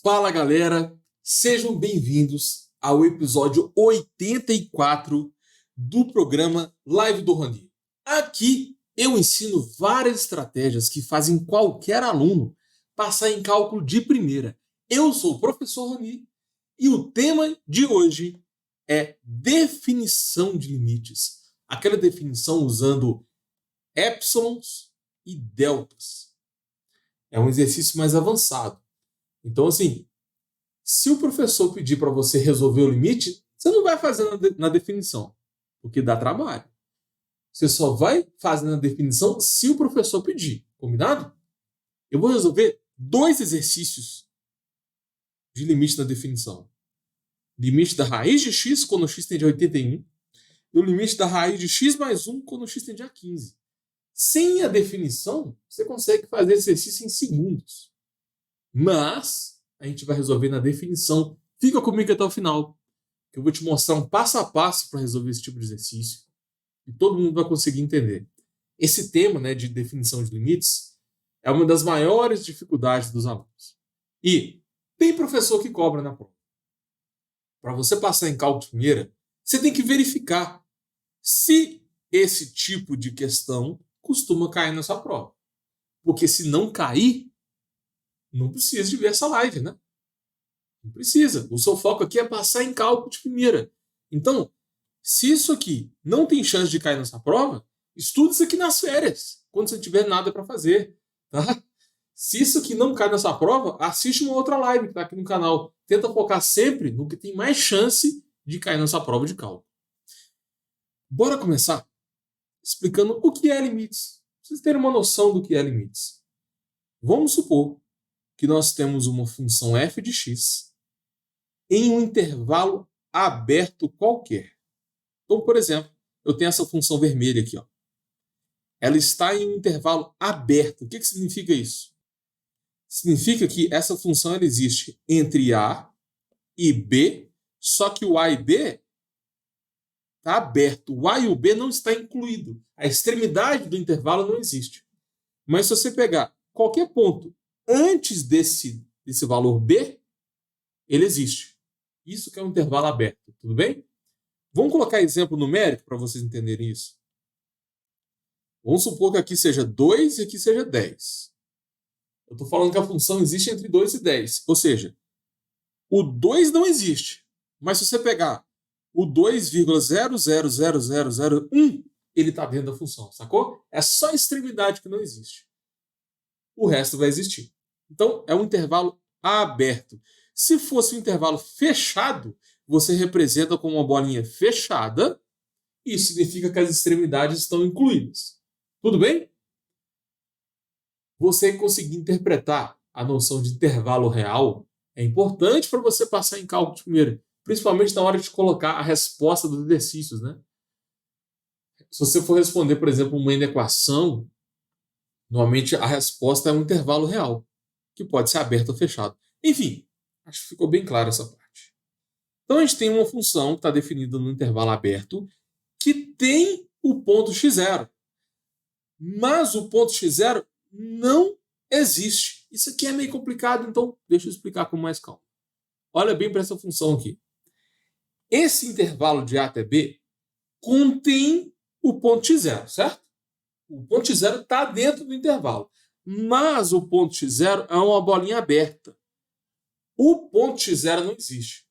Fala galera, sejam bem-vindos ao episódio 84 do programa Live do Rony. Aqui eu ensino várias estratégias que fazem qualquer aluno passar em cálculo de primeira. Eu sou o professor Rony e o tema de hoje é definição de limites. Aquela definição usando épsilons e deltas. É um exercício mais avançado. Então, assim, se o professor pedir para você resolver o limite, você não vai fazer na definição, porque dá trabalho. Você só vai fazer na definição se o professor pedir, combinado? Eu vou resolver dois exercícios de limite na definição. Limite da raiz de x quando x tende a 81 e o limite da raiz de x mais 1 quando x tende a 15. Sem a definição, você consegue fazer esse exercício em segundos. Mas a gente vai resolver na definição. Fica comigo até o final, que eu vou te mostrar um passo a passo para resolver esse tipo de exercício. E todo mundo vai conseguir entender. Esse tema, né, de definição de limites é uma das maiores dificuldades dos alunos. E tem professor que cobra na prova. Para você passar em cálculo de primeira, você tem que verificar se esse tipo de questão costuma cair na sua prova. Porque se não cair, não precisa de ver essa live, né? Não precisa. O seu foco aqui é passar em cálculo de primeira. Então, se isso aqui não tem chance de cair nessa prova, estude isso aqui nas férias, quando você não tiver nada para fazer. Tá? Se isso aqui não cai nessa prova, assiste uma outra live que está aqui no canal. Tenta focar sempre no que tem mais chance de cair nessa prova de cálculo. Bora começar explicando o que é limites. Pra vocês terem uma noção do que é limites. Vamos supor que nós temos uma função f de x em um intervalo aberto qualquer. Então, por exemplo, eu tenho essa função vermelha aqui. Ó. Ela está em um intervalo aberto. O que significa isso? Significa que essa função ela existe entre A e B, só que o A e B está aberto. O A e o B não está incluído. A extremidade do intervalo não existe. Mas se você pegar qualquer ponto antes desse valor B, ele existe. Isso que é um intervalo aberto, tudo bem? Vamos colocar exemplo numérico para vocês entenderem isso. Vamos supor que aqui seja 2 e aqui seja 10. Eu estou falando que a função existe entre 2 e 10. Ou seja, o 2 não existe. Mas se você pegar o 2,000001, ele está dentro da função, sacou? É só a extremidade que não existe. O resto vai existir. Então, é um intervalo aberto. Se fosse um intervalo fechado, você representa com uma bolinha fechada. Isso significa que as extremidades estão incluídas. Tudo bem? Você conseguir interpretar a noção de intervalo real é importante para você passar em cálculo de primeira, principalmente na hora de colocar a resposta dos exercícios, né? Se você for responder, por exemplo, uma equação, normalmente a resposta é um intervalo real, que pode ser aberto ou fechado. Enfim, acho que ficou bem claro essa parte. Então a gente tem uma função que está definida no intervalo aberto que tem o ponto x0. Mas o ponto x0 não existe. Isso aqui é meio complicado, então deixa eu explicar com mais calma. Olha bem para essa função aqui. Esse intervalo de A até B contém o ponto x0, certo? O ponto x0 está dentro do intervalo. Mas o ponto x0 é uma bolinha aberta. O ponto x0 não existe.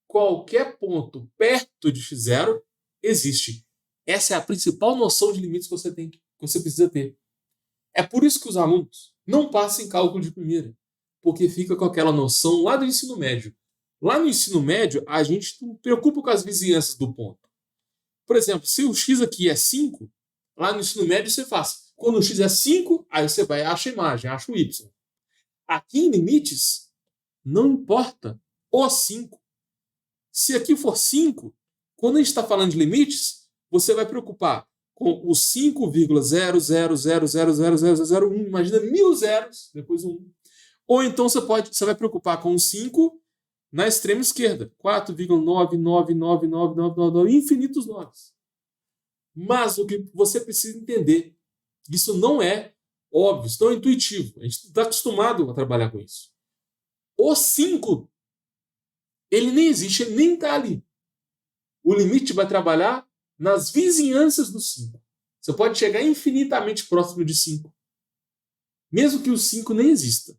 Qualquer ponto perto de x0 existe. Essa é a principal noção de limites que você precisa ter. É por isso que os alunos não passam em cálculo de primeira, porque fica com aquela noção lá do ensino médio. Lá no ensino médio, a gente não preocupa com as vizinhanças do ponto. Por exemplo, se o x aqui é 5, lá no ensino médio você faz. Quando o x é 5, aí você vai achar a imagem, acha o y. Aqui em limites, não importa o 5. Se aqui for 5, quando a gente está falando de limites, você vai preocupar com o 5,00000001. Imagina 1000 zeros, depois um 1. Ou então você vai preocupar com o 5 na extrema esquerda. 4,9999999, infinitos 9. Mas o que você precisa entender, isso não é óbvio, isso não é intuitivo. A gente está acostumado a trabalhar com isso. O 5, ele nem existe, ele nem está ali. O limite vai trabalhar nas vizinhanças do 5. Você pode chegar infinitamente próximo de 5, mesmo que o 5 nem exista.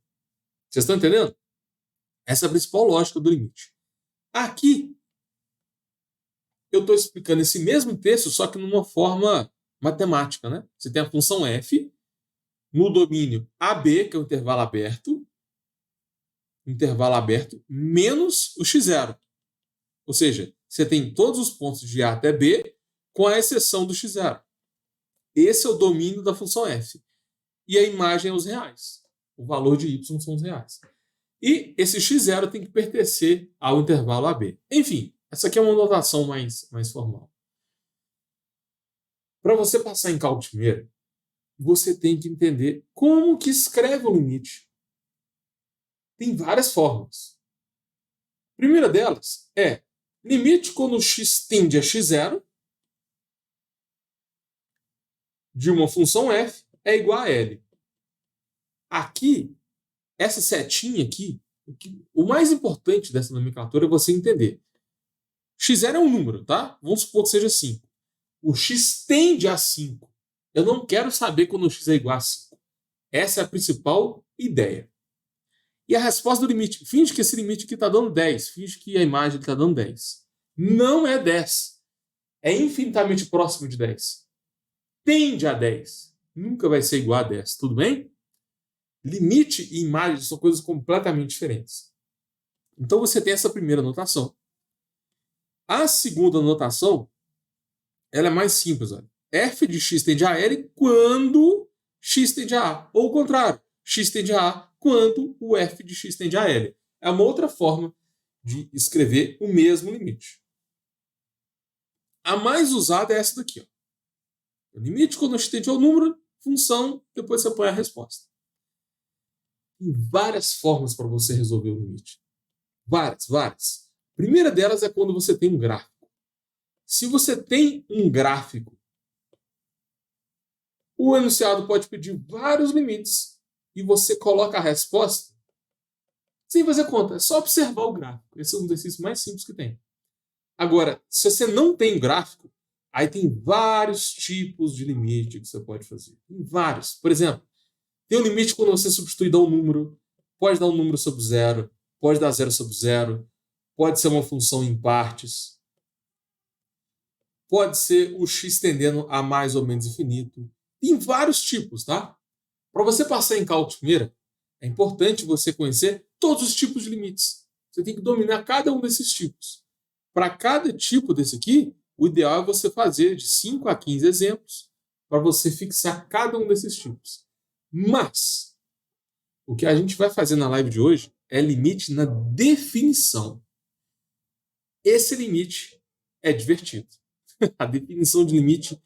Vocês estão entendendo? Essa é a principal lógica do limite. Aqui, eu estou explicando esse mesmo texto, só que numa forma matemática, né? Você tem a função f no domínio AB, que é o intervalo aberto, menos o x0. Ou seja, você tem todos os pontos de A até B, com a exceção do x0. Esse é o domínio da função f. E a imagem é os reais. O valor de y são os reais. E esse x0 tem que pertencer ao intervalo AB. Enfim, essa aqui é uma notação mais formal. Para você passar em cálculo de primeira, você tem que entender como que escreve o limite. Tem várias formas. A primeira delas é limite quando x tende a x0 de uma função f é igual a L. Aqui, essa setinha aqui, o mais importante dessa nomenclatura é você entender. x0 é um número, tá? Vamos supor que seja 5. O x tende a 5. Eu não quero saber quando o x é igual a 5. Essa é a principal ideia. E a resposta do limite, finge que esse limite aqui está dando 10. Finge que a imagem está dando 10. Não é 10. É infinitamente próximo de 10. Tende a 10. Nunca vai ser igual a 10. Tudo bem? Limite e imagem são coisas completamente diferentes. Então você tem essa primeira notação. A segunda notação, ela é mais simples. Olha. F de x tende a L quando x tende a A. Ou o contrário, x tende a A quando o f de x tende a L. É uma outra forma de escrever o mesmo limite. A mais usada é essa daqui. Ó. O limite quando x tende ao número, função, depois você põe a resposta. Tem várias formas para você resolver o limite. Várias. A primeira delas é quando você tem um gráfico. Se você tem um gráfico, o enunciado pode pedir vários limites e você coloca a resposta sem fazer conta. É só observar o gráfico. Esse é um exercício mais simples que tem. Agora, se você não tem gráfico, aí tem vários tipos de limite que você pode fazer. Tem vários. Por exemplo, tem um limite quando você substitui e dá um número. Pode dar um número sobre zero. Pode dar zero sobre zero. Pode ser uma função em partes. Pode ser o x tendendo a mais ou menos infinito. Tem vários tipos, tá? Para você passar em cálculo de primeira, é importante você conhecer todos os tipos de limites. Você tem que dominar cada um desses tipos. Para cada tipo desse aqui, o ideal é você fazer de 5 a 15 exemplos para você fixar cada um desses tipos. Mas, o que a gente vai fazer na live de hoje é limite na definição. Esse limite é divertido. A definição de limite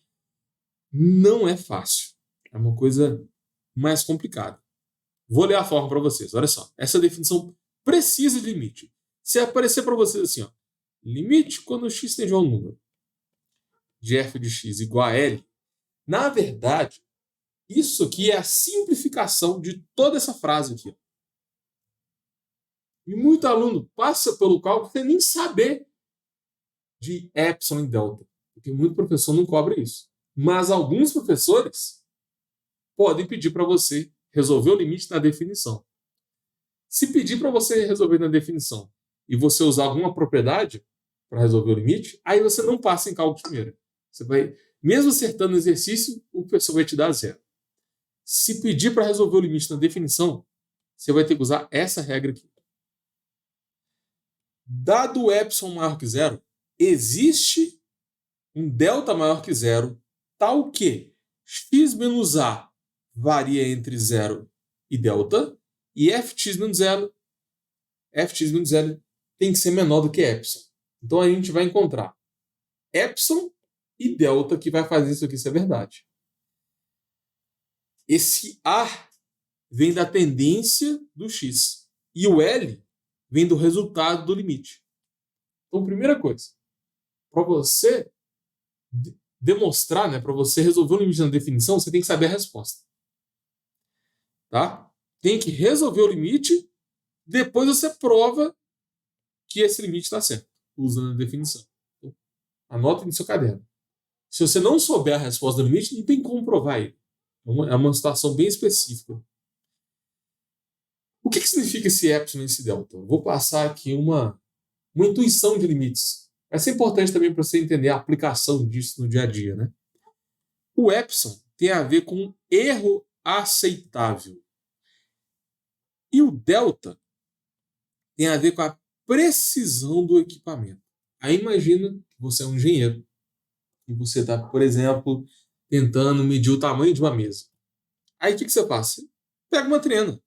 não é fácil. É uma coisa mais complicada. Vou ler a forma para vocês. Olha só. Essa definição precisa de limite. Se aparecer para vocês assim, ó, limite quando x tende a um número de f de x igual a L, na verdade, isso aqui é a simplificação de toda essa frase aqui. E muito aluno passa pelo cálculo sem nem saber de epsilon e delta. Porque muito professor não cobra isso. Mas alguns professores podem pedir para você resolver o limite na definição. Se pedir para você resolver na definição e você usar alguma propriedade para resolver o limite, aí você não passa em cálculo de primeira. Você vai, mesmo acertando o exercício, o professor vai te dar zero. Se pedir para resolver o limite na definição, você vai ter que usar essa regra aqui. Dado o epsilon maior que zero, existe um delta maior que zero, tal que x menos a varia entre zero e delta, e fx menos zero tem que ser menor do que epsilon. Então a gente vai encontrar epsilon e delta que vai fazer isso aqui ser verdade. Esse A vem da tendência do x. E o L vem do resultado do limite. Então, primeira coisa, para você demonstrar, né, para você resolver o limite na definição, você tem que saber a resposta. Tá? Tem que resolver o limite Depois você prova que esse limite está certo, usando a definição. Então, anota no seu caderno. Se você não souber a resposta do limite, não tem como provar ele. É uma situação bem específica. O que significa esse epsilon e esse delta? Eu vou passar aqui uma intuição de limites. Vai ser importante também para você entender a aplicação disso no dia a dia, né? O epsilon tem a ver com erro aceitável. E o delta tem a ver com a precisão do equipamento. Aí imagina que você é um engenheiro e você está, por exemplo, tentando medir o tamanho de uma mesa. Aí o que você faz? Você pega uma trena.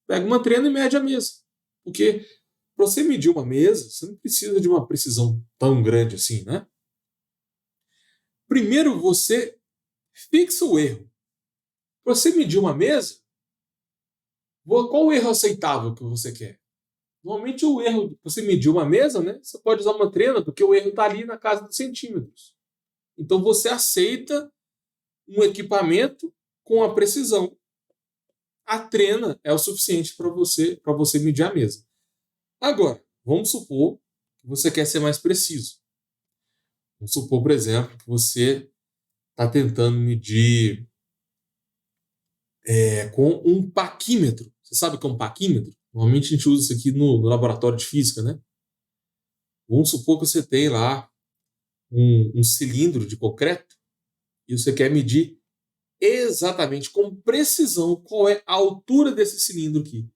Pega uma trena e mede a mesa. Porque para você medir uma mesa, você não precisa de uma precisão tão grande assim, né? Primeiro você fixa o erro. Para você medir uma mesa, qual o erro aceitável que você quer? Normalmente o erro, você medir uma mesa, né? Você pode usar uma trena, porque o erro está ali na casa dos centímetros. Então você aceita um equipamento com a precisão. A trena é o suficiente para você medir a mesa. Agora, vamos supor que você quer ser mais preciso. Vamos supor, por exemplo, que você está tentando medir com um paquímetro. Você sabe o que é um paquímetro? Normalmente a gente usa isso aqui no laboratório de física, né? Vamos supor que você tem lá um cilindro de concreto e você quer medir exatamente, com precisão, qual é a altura desse cilindro aqui.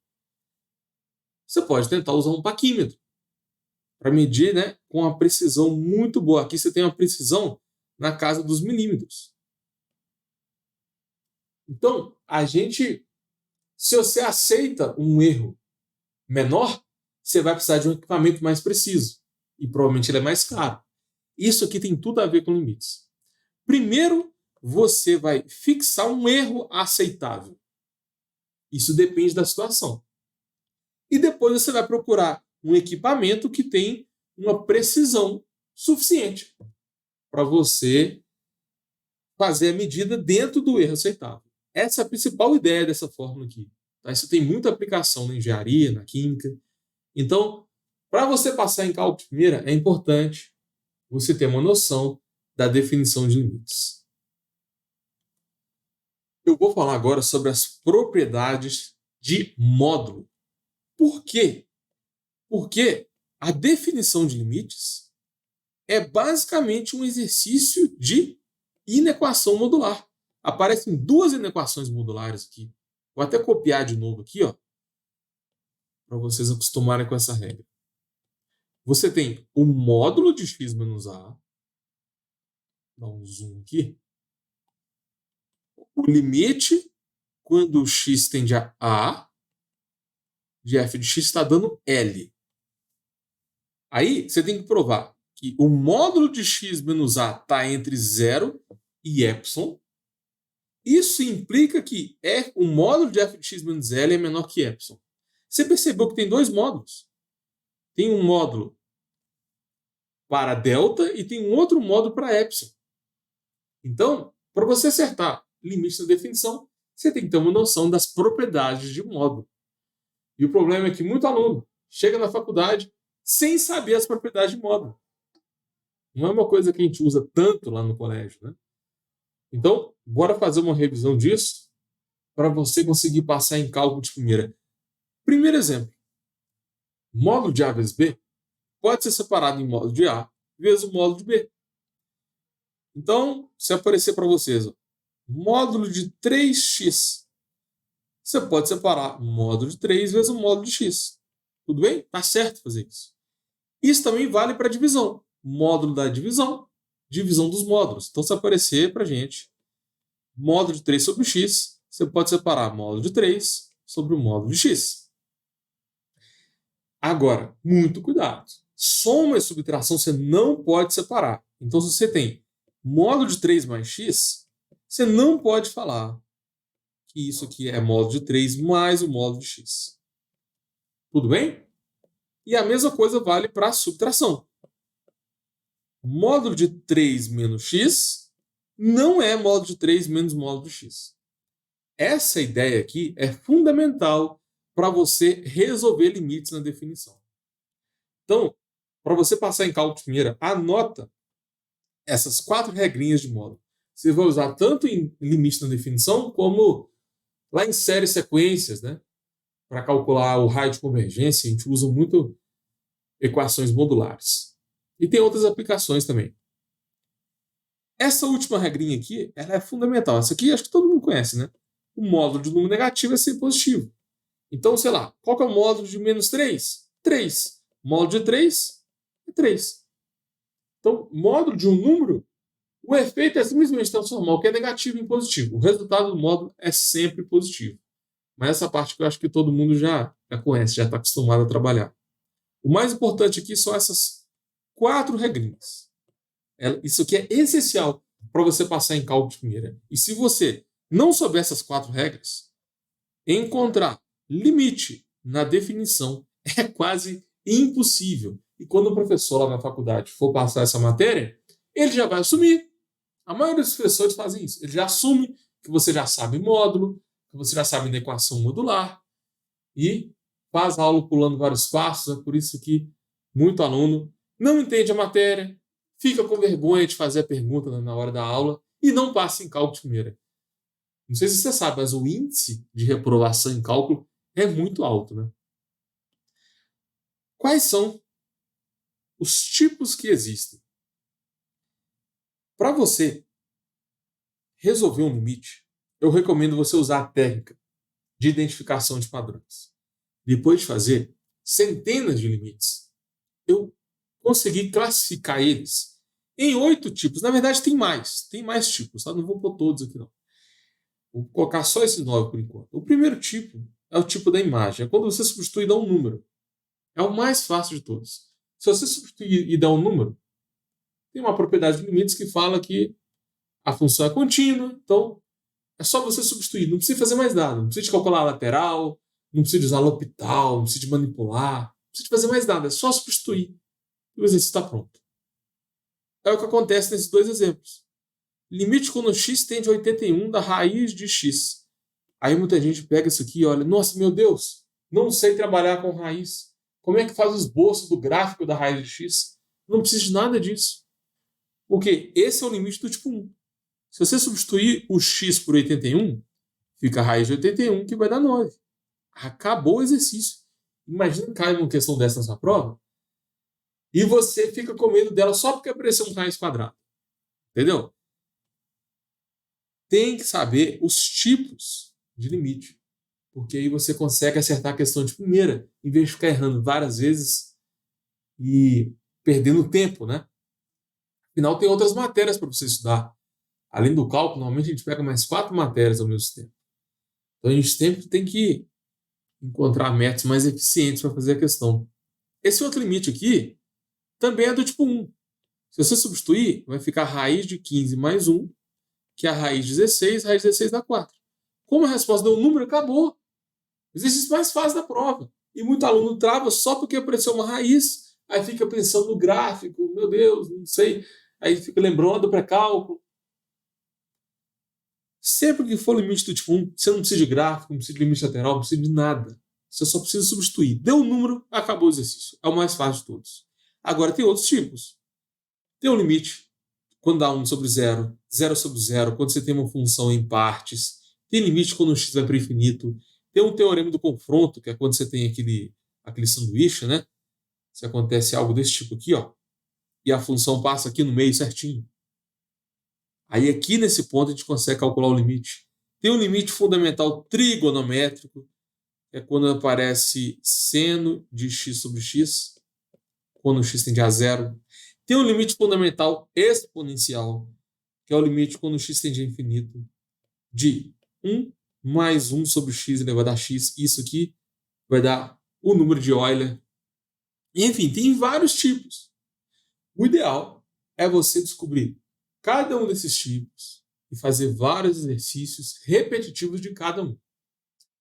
Você pode tentar usar um paquímetro para medir, né, com uma precisão muito boa. Aqui você tem uma precisão na casa dos milímetros. Então, se você aceita um erro menor, você vai precisar de um equipamento mais preciso. E provavelmente ele é mais caro. Isso aqui tem tudo a ver com limites. Primeiro, você vai fixar um erro aceitável. Isso depende da situação. E depois você vai procurar um equipamento que tem uma precisão suficiente para você fazer a medida dentro do erro aceitável. Essa é a principal ideia dessa fórmula aqui. Tá? Isso tem muita aplicação na engenharia, na química. Então, para você passar em cálculo de primeira, é importante você ter uma noção da definição de limites. Eu vou falar agora sobre as propriedades de módulo. Por quê? Porque a definição de limites é basicamente um exercício de inequação modular. Aparecem duas inequações modulares aqui. Vou até copiar de novo aqui, ó, para vocês acostumarem com essa regra. Você tem o módulo de x menos a. Dá um zoom aqui. O limite quando o x tende a de f de x está dando L. Aí você tem que provar que o módulo de x menos a está entre 0 e epsilon. Isso implica que o módulo de f de x menos L é menor que epsilon. Você percebeu que tem dois módulos? Tem um módulo para delta e tem um outro módulo para epsilon. Então, para você acertar limite da definição, você tem que ter uma noção das propriedades de módulo. E o problema é que muito aluno chega na faculdade sem saber as propriedades de módulo. Não é uma coisa que a gente usa tanto lá no colégio, né? Então, bora fazer uma revisão disso para você conseguir passar em cálculo de primeira. Primeiro exemplo. Módulo de A vezes B pode ser separado em módulo de A vezes o módulo de B. Então, se aparecer para vocês, ó, módulo de 3x, você pode separar o módulo de 3 vezes o módulo de x. Tudo bem? Tá certo fazer isso. Isso também vale para divisão. Módulo da divisão, divisão dos módulos. Então, se aparecer para a gente módulo de 3 sobre x, você pode separar módulo de 3 sobre o módulo de x. Agora, muito cuidado. Soma e subtração você não pode separar. Então, se você tem módulo de 3 mais x, você não pode falar que isso aqui é módulo de 3 mais o módulo de x. Tudo bem? E a mesma coisa vale para a subtração. Módulo de 3 menos x não é módulo de 3 menos módulo de x. Essa ideia aqui é fundamental para você resolver limites na definição. Então, para você passar em cálculo de primeira, anota essas 4 regrinhas de módulo. Você vai usar tanto em limite na definição, como lá em séries sequências, né? Para calcular o raio de convergência, a gente usa muito equações modulares. E tem outras aplicações também. Essa última regrinha aqui, ela é fundamental. Essa aqui acho que todo mundo conhece, né? O módulo de número negativo é sempre positivo. Então, sei lá, qual que é o módulo de menos 3? 3. Módulo de 3 é 3. Então, módulo de um número, o efeito é simplesmente transformar o que é negativo em positivo. O resultado do módulo é sempre positivo. Mas essa parte que eu acho que todo mundo já conhece, já está acostumado a trabalhar. O mais importante aqui são essas 4 regrinhas. Isso aqui é essencial para você passar em cálculo de primeira. E se você não souber essas 4 regras, encontrar limite na definição é quase impossível. E quando o professor lá na faculdade for passar essa matéria, ele já vai assumir. A maioria dos professores fazem isso. Ele já assume que você já sabe módulo, que você já sabe da equação modular e faz a aula pulando vários passos. É por isso que muito aluno não entende a matéria, fica com vergonha de fazer a pergunta na hora da aula e não passa em cálculo de primeira. Não sei se você sabe, mas o índice de reprovação em cálculo é muito alto, né? Quais são os tipos que existem? Para você resolver um limite, eu recomendo você usar a técnica de identificação de padrões. Depois de fazer centenas de limites, eu consegui classificar eles em 8 tipos. Na verdade, tem mais tipos, tá? Não vou pôr todos aqui, não. Vou colocar só esses 9 por enquanto. O primeiro tipo é o tipo da imagem. É quando você substitui e dá um número. É o mais fácil de todos. Se você substituir e dar um número, tem uma propriedade de limites que fala que a função é contínua, então é só você substituir. Não precisa fazer mais nada. Não precisa de calcular a lateral, não precisa de usar L'Hopital, não precisa de manipular, não precisa de fazer mais nada. É só substituir e o exercício está pronto. É o que acontece nesses 2 exemplos. Limite quando x tende a 81 da raiz de x. Aí muita gente pega isso aqui e olha, nossa, meu Deus, não sei trabalhar com raiz. Como é que faz o esboço do gráfico da raiz de x? Não precisa de nada disso. Porque esse é o limite do tipo 1. Se você substituir o x por 81, fica a raiz de 81, que vai dar 9. Acabou o exercício. Imagina que cai uma questão dessa na sua prova e você fica com medo dela só porque apareceu um raiz quadrada. Entendeu? Tem que saber os tipos de limite, porque aí você consegue acertar a questão de primeira, em vez de ficar errando várias vezes e perdendo tempo, né? Afinal, tem outras matérias para você estudar. Além do cálculo, normalmente a gente pega mais 4 matérias ao mesmo tempo. Então a gente sempre tem que encontrar métodos mais eficientes para fazer a questão. Esse outro limite aqui também é do tipo 1. Se você substituir, vai ficar a raiz de 15 mais 1, que é a raiz de 16, raiz de 16 dá 4. Como a resposta deu um número, acabou. Exercício mais fácil da prova. E muito aluno trava só porque apareceu uma raiz, aí fica pensando no gráfico, meu Deus, não sei, aí fica lembrando do pré-cálculo. Sempre que for limite do tipo 1, você não precisa de gráfico, não precisa de limite lateral, não precisa de nada. Você só precisa substituir. Deu um número, acabou o exercício. É o mais fácil de todos. Agora, tem outros tipos. Tem um limite quando dá 1 sobre 0, 0 sobre 0, quando você tem uma função em partes. Tem limite quando o x vai para o infinito. Tem um teorema do confronto, que é quando você tem aquele sanduíche, né? Se acontece algo desse tipo aqui, ó, e a função passa aqui no meio certinho. Aí aqui nesse ponto a gente consegue calcular o limite. Tem um limite fundamental trigonométrico, que é quando aparece seno de x sobre x, quando o x tende a 0. Tem um limite fundamental exponencial, que é o limite quando o x tende a infinito, de 1 mais 1 sobre x elevado a x. Isso aqui vai dar o número de Euler. Enfim, tem vários tipos. O ideal é você descobrir cada um desses tipos e fazer vários exercícios repetitivos de cada um.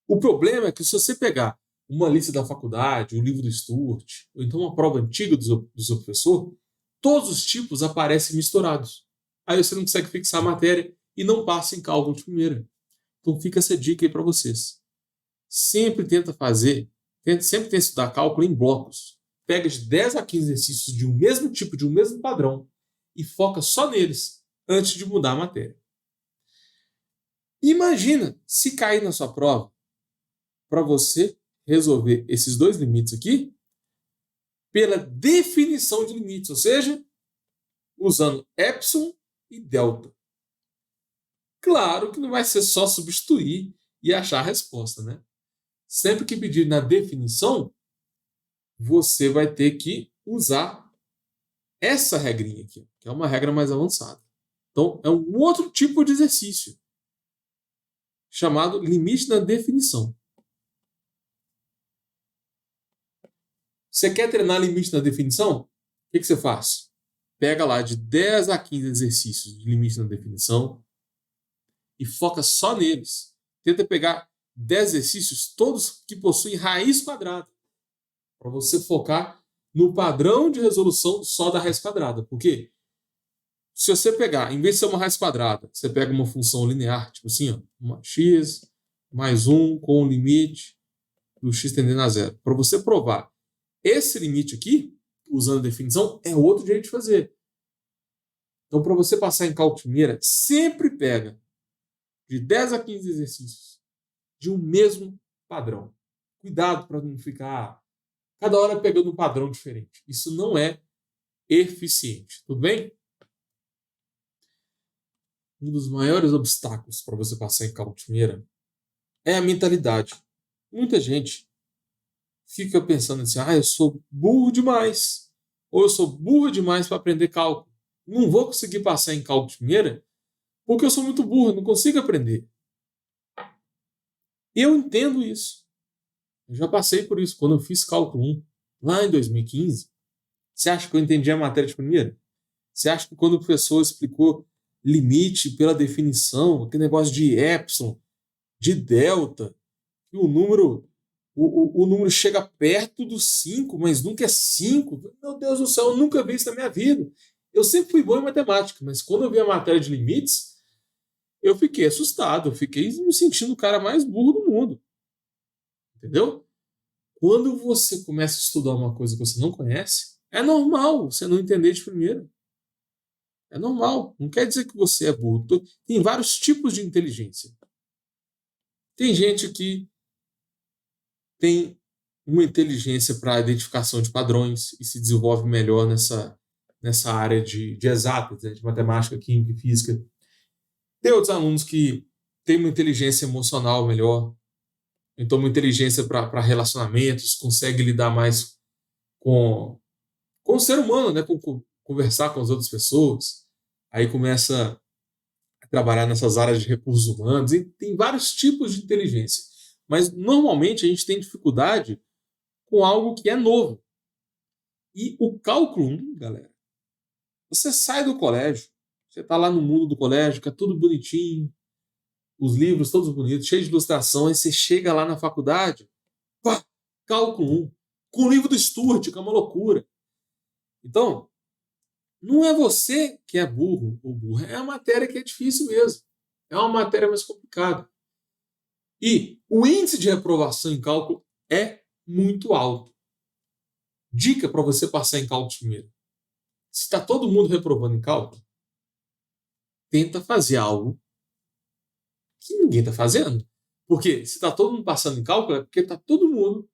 O problema é que se você pegar uma lista da faculdade, o livro do Stuart, ou então uma prova antiga do seu professor, todos os tipos aparecem misturados. Aí você não consegue fixar a matéria e não passa em cálculo de primeira. Então fica essa dica aí para vocês. sempre tenta estudar cálculo em blocos. Pega de 10 a 15 exercícios de um mesmo tipo, de um mesmo padrão, e foca só neles antes de mudar a matéria. Imagina se cair na sua prova para você resolver esses dois limites aqui pela definição de limites, ou seja, usando epsilon e delta. Claro que não vai ser só substituir e achar a resposta, né? Sempre que pedir na definição, você vai ter que usar essa regrinha aqui, que é uma regra mais avançada. Então, é um outro tipo de exercício, chamado limite na definição. Você quer treinar limite na definição? O que você faz? Pega lá de 10 a 15 exercícios de limite na definição e foca só neles. Tenta pegar 10 exercícios, todos que possuem raiz quadrada, para você focar no padrão de resolução só da raiz quadrada. Por quê? Se você pegar, em vez de ser uma raiz quadrada, você pega uma função linear, tipo assim, ó, uma x mais 1 com o limite do x tendendo a zero. Para você provar esse limite aqui, usando a definição, é outro jeito de fazer. Então, para você passar em cálculo de primeira, sempre pega de 10 a 15 exercícios de um mesmo padrão. Cuidado para não ficar cada hora pegando um padrão diferente. Isso não é eficiente. Tudo bem? Um dos maiores obstáculos para você passar em cálculo de primeira é a mentalidade. Muita gente fica pensando assim, eu sou burro demais, ou eu sou burro demais para aprender cálculo. Não vou conseguir passar em cálculo de primeira porque eu sou muito burro, não consigo aprender. Eu entendo isso. Eu já passei por isso quando eu fiz cálculo 1, lá em 2015. Você acha que eu entendi a matéria de primeira? Você acha que quando o professor explicou limite pela definição, aquele negócio de epsilon, de delta, que o número chega perto do 5, mas nunca é 5? Meu Deus do céu, eu nunca vi isso na minha vida. Eu sempre fui bom em matemática, mas quando eu vi a matéria de limites, eu fiquei assustado, eu fiquei me sentindo o cara mais burro do mundo. Entendeu? Quando você começa a estudar uma coisa que você não conhece, é normal você não entender de primeira. É normal. Não quer dizer que você é burro. Tem vários tipos de inteligência. Tem gente que tem uma inteligência para identificação de padrões e se desenvolve melhor nessa área de exatas, né, de matemática, química e física. Tem outros alunos que têm uma inteligência emocional melhor, então uma inteligência para relacionamentos, consegue lidar mais com o ser humano, né, com conversar com as outras pessoas. Aí começa a trabalhar nessas áreas de recursos humanos, e tem vários tipos de inteligência. Mas normalmente a gente tem dificuldade com algo que é novo. E o cálculo 1, galera, você sai do colégio, você está lá no mundo do colégio, que é tudo bonitinho, os livros todos bonitos, cheios de ilustração, aí você chega lá na faculdade, pá, cálculo 1, com o livro do Stuart, que é uma loucura. Então, não é você que é burro ou burra, é a matéria que é difícil mesmo. É uma matéria mais complicada. E o índice de reprovação em cálculo é muito alto. Dica para você passar em cálculo primeiro. Se está todo mundo reprovando em cálculo, tenta fazer algo que ninguém está fazendo. Porque se está todo mundo passando em cálculo, é porque está todo mundo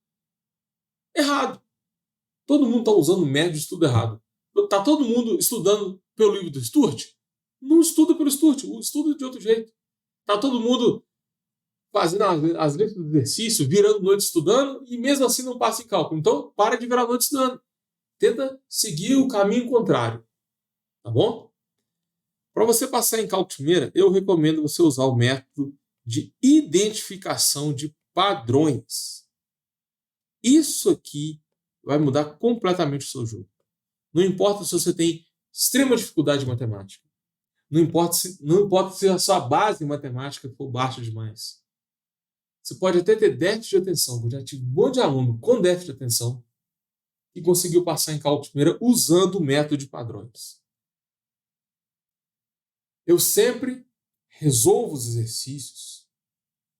errado. Todo mundo está usando o método de estudo errado. Está todo mundo estudando pelo livro do Stuart? Não estuda pelo Stuart, estuda de outro jeito. Está todo mundo fazendo as letras do exercício, virando noite estudando, e mesmo assim não passa em cálculo. Então, para de virar noite estudando. Tenta seguir o caminho contrário. Tá bom? Para você passar em cálculo primeira, eu recomendo você usar o método de identificação de padrões. Isso aqui vai mudar completamente o seu jogo. Não importa se você tem extrema dificuldade em matemática. Não importa se a sua base em matemática for baixa demais. Você pode até ter déficit de atenção. Eu já tive um monte de aluno com déficit de atenção e conseguiu passar em cálculo primeira usando o método de padrões. Eu sempre resolvo os exercícios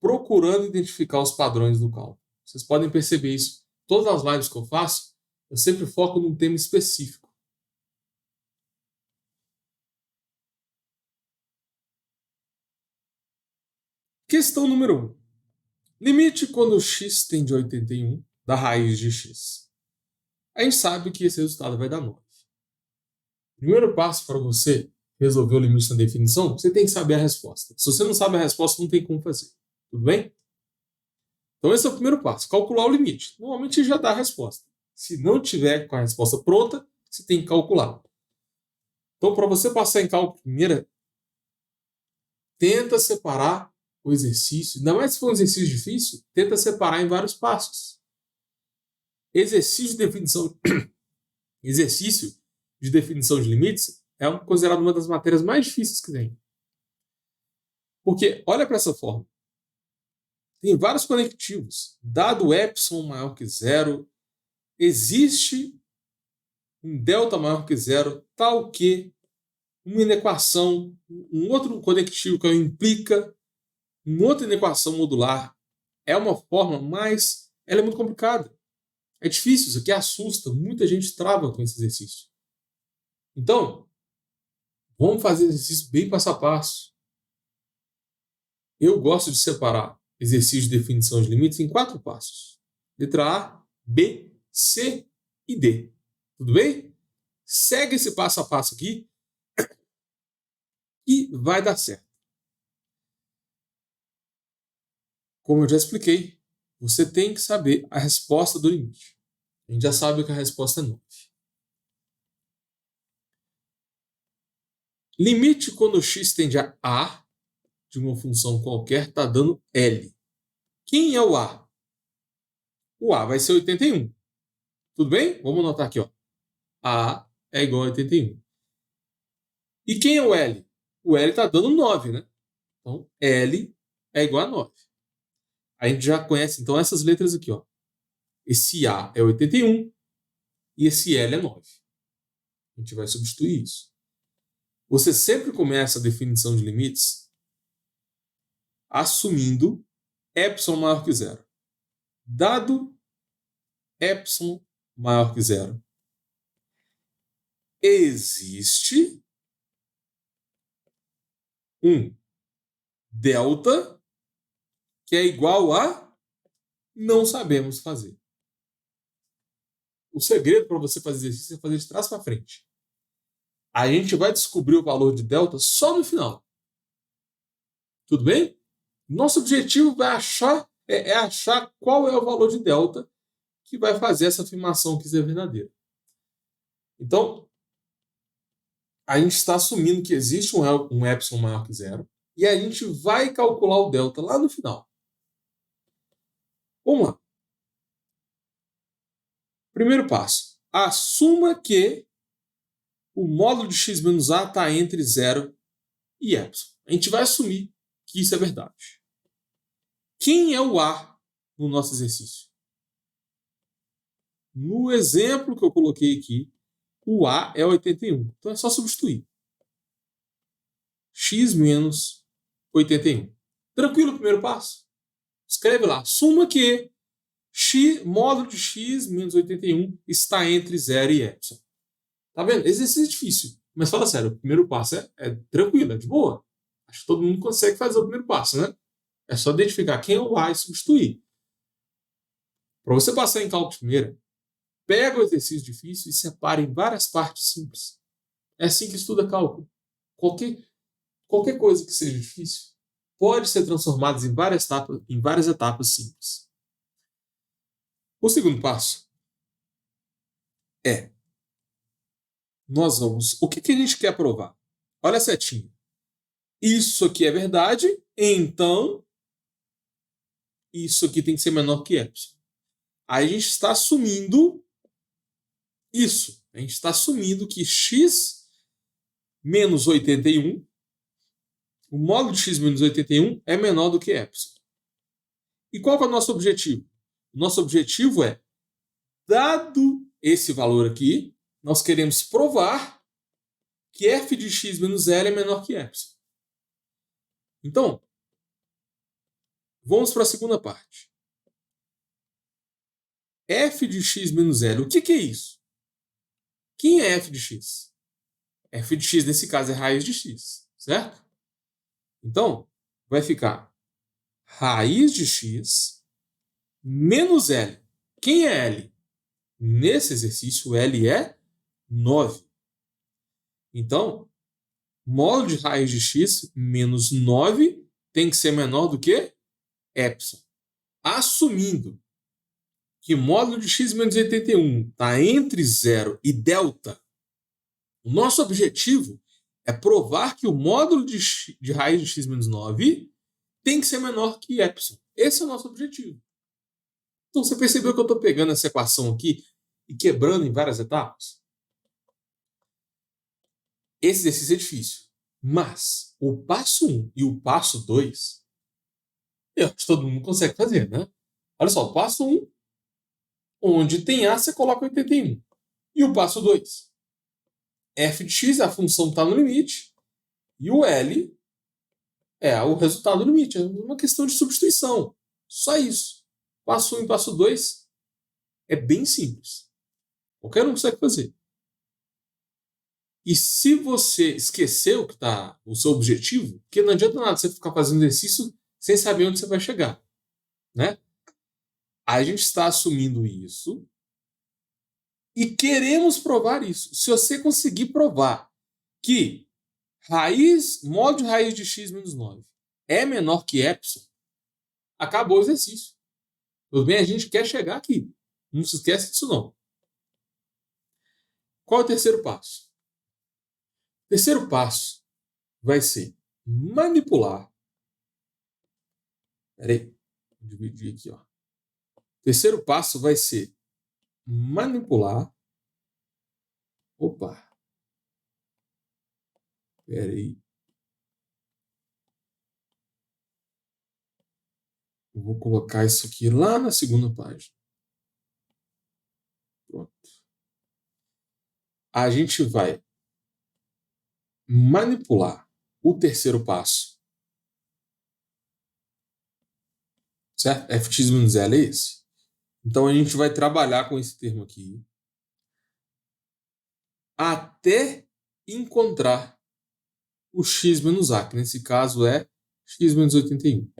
procurando identificar os padrões do cálculo. Vocês podem perceber isso. Todas as lives que eu faço, eu sempre foco num tema específico. Questão número 1. Limite quando x tende a 81 da raiz de x. A gente sabe que esse resultado vai dar 9. Primeiro passo para você resolver o limite na definição, você tem que saber a resposta. Se você não sabe a resposta, não tem como fazer. Tudo bem? Então esse é o primeiro passo, calcular o limite. Normalmente já dá a resposta. Se não tiver com a resposta pronta, você tem que calcular. Então para você passar em cálculo primeira, tenta separar o exercício, ainda mais se for um exercício difícil, tenta separar em vários passos. Exercício de definição de limites é considerado uma das matérias mais difíceis que tem. Porque, olha para essa forma, tem vários conectivos. Dado epsilon maior que zero, existe um delta maior que zero, tal que uma inequação, um outro conectivo que implica, uma outra inequação modular. É uma forma, mas ela é muito complicada. É difícil, isso aqui assusta. Muita gente trava com esse exercício. Então, vamos fazer exercício bem passo a passo. Eu gosto de separar exercício de definição de limites em 4 passos. Letra A, B, C e D. Tudo bem? Segue esse passo a passo aqui e vai dar certo. Como eu já expliquei, você tem que saber a resposta do limite. A gente já sabe que a resposta é 9. Limite quando x tende a A de uma função qualquer está dando L. Quem é o A? O A vai ser 81. Tudo bem? Vamos anotar aqui. Ó. A é igual a 81. E quem é o L? O L está dando 9, né? Então, L é igual a 9. A gente já conhece, então, essas letras aqui. Ó. Esse A é 81 e esse L é 9. A gente vai substituir isso. Você sempre começa a definição de limites assumindo epsilon maior que zero. Dado epsilon maior que zero, existe um delta que é igual a não sabemos fazer. O segredo para você fazer exercício é fazer de trás para frente. A gente vai descobrir o valor de delta só no final. Tudo bem? Nosso objetivo é achar qual é o valor de delta que vai fazer essa afirmação que é verdadeira. Então, a gente está assumindo que existe um epsilon maior que zero e a gente vai calcular o delta lá no final. Vamos lá. Primeiro passo. Assuma que o módulo de x menos a está entre 0 e epsilon. A gente vai assumir que isso é verdade. Quem é o a no nosso exercício? No exemplo que eu coloquei aqui, o a é 81. Então é só substituir. X menos 81. Tranquilo o primeiro passo? Escreve lá. Assuma que módulo de x menos 81 está entre 0 e epsilon. Tá vendo? Exercício é difícil. Mas fala sério, o primeiro passo é tranquilo, é de boa. Acho que todo mundo consegue fazer o primeiro passo, né? É só identificar quem é o A e substituir. Para você passar em cálculo de primeira, pega o exercício difícil e separa em várias partes simples. É assim que estuda cálculo. Qualquer coisa que seja difícil pode ser transformada em várias etapas simples. O segundo passo é o que a gente quer provar? Olha a setinha. Isso aqui é verdade, então isso aqui tem que ser menor que epsilon. Aí a gente está assumindo isso. A gente está assumindo que x menos 81, o módulo de x menos 81 é menor do que epsilon. E qual que é o nosso objetivo? O nosso objetivo é, dado esse valor aqui, nós queremos provar que f de x menos L é menor que epsilon. Então, Vamos para a segunda parte. F de x menos L. O que é isso? Quem é f de x? F de x, nesse caso, é raiz de x, certo? Então, vai ficar raiz de x menos L. Quem é L? Nesse exercício, L é 9. Então, módulo de raiz de x menos 9 tem que ser menor do que epsilon. Assumindo que módulo de x menos 81 está entre 0 e delta, o nosso objetivo é provar que o módulo de raiz de x menos 9 tem que ser menor que epsilon. Esse é o nosso objetivo. Então, você percebeu que eu estou pegando essa equação aqui e quebrando em várias etapas? Esse exercício é difícil. Mas o passo 1 e o passo 2, eu acho que todo mundo consegue fazer, né? Olha só, o passo 1, onde tem A, você coloca 81. E o passo 2, f de x, a função está no limite, e o L é o resultado do limite. É uma questão de substituição. Só isso. Passo 1 e passo 2 é bem simples. Qualquer um consegue fazer. E se você esqueceu que está o seu objetivo, porque não adianta nada você ficar fazendo exercício sem saber onde você vai chegar, né? A gente está assumindo isso e queremos provar isso. Se você conseguir provar que módulo de raiz de x menos 9 é menor que epsilon, acabou o exercício. Tudo bem? A gente quer chegar aqui. Não se esquece disso, não. Qual é o terceiro passo? O terceiro passo vai ser manipular. Peraí, vou dividir aqui, ó. O terceiro passo vai ser manipular. Opa. Peraí. Eu vou colocar isso aqui lá na segunda página. Pronto. A gente vai manipular o terceiro passo. Certo? Fx menos L é esse. Então a gente vai trabalhar com esse termo aqui até encontrar o x menos a, que nesse caso é x menos 81.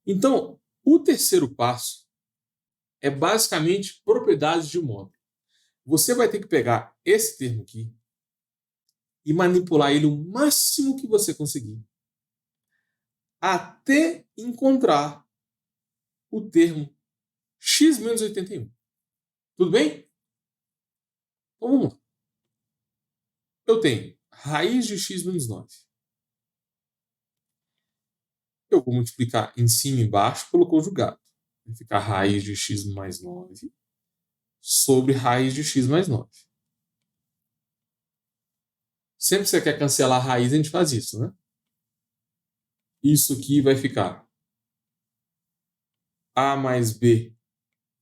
Então, o terceiro passo é basicamente propriedades de módulo. Você vai ter que pegar esse termo aqui e manipular ele o máximo que você conseguir, até encontrar o termo x menos 81. Tudo bem? Então vamos lá. Eu tenho raiz de x menos 9. Eu vou multiplicar em cima e embaixo pelo conjugado. Vai ficar raiz de x mais 9 sobre raiz de x mais 9. Sempre que você quer cancelar a raiz, a gente faz isso, né? Isso aqui vai ficar a mais b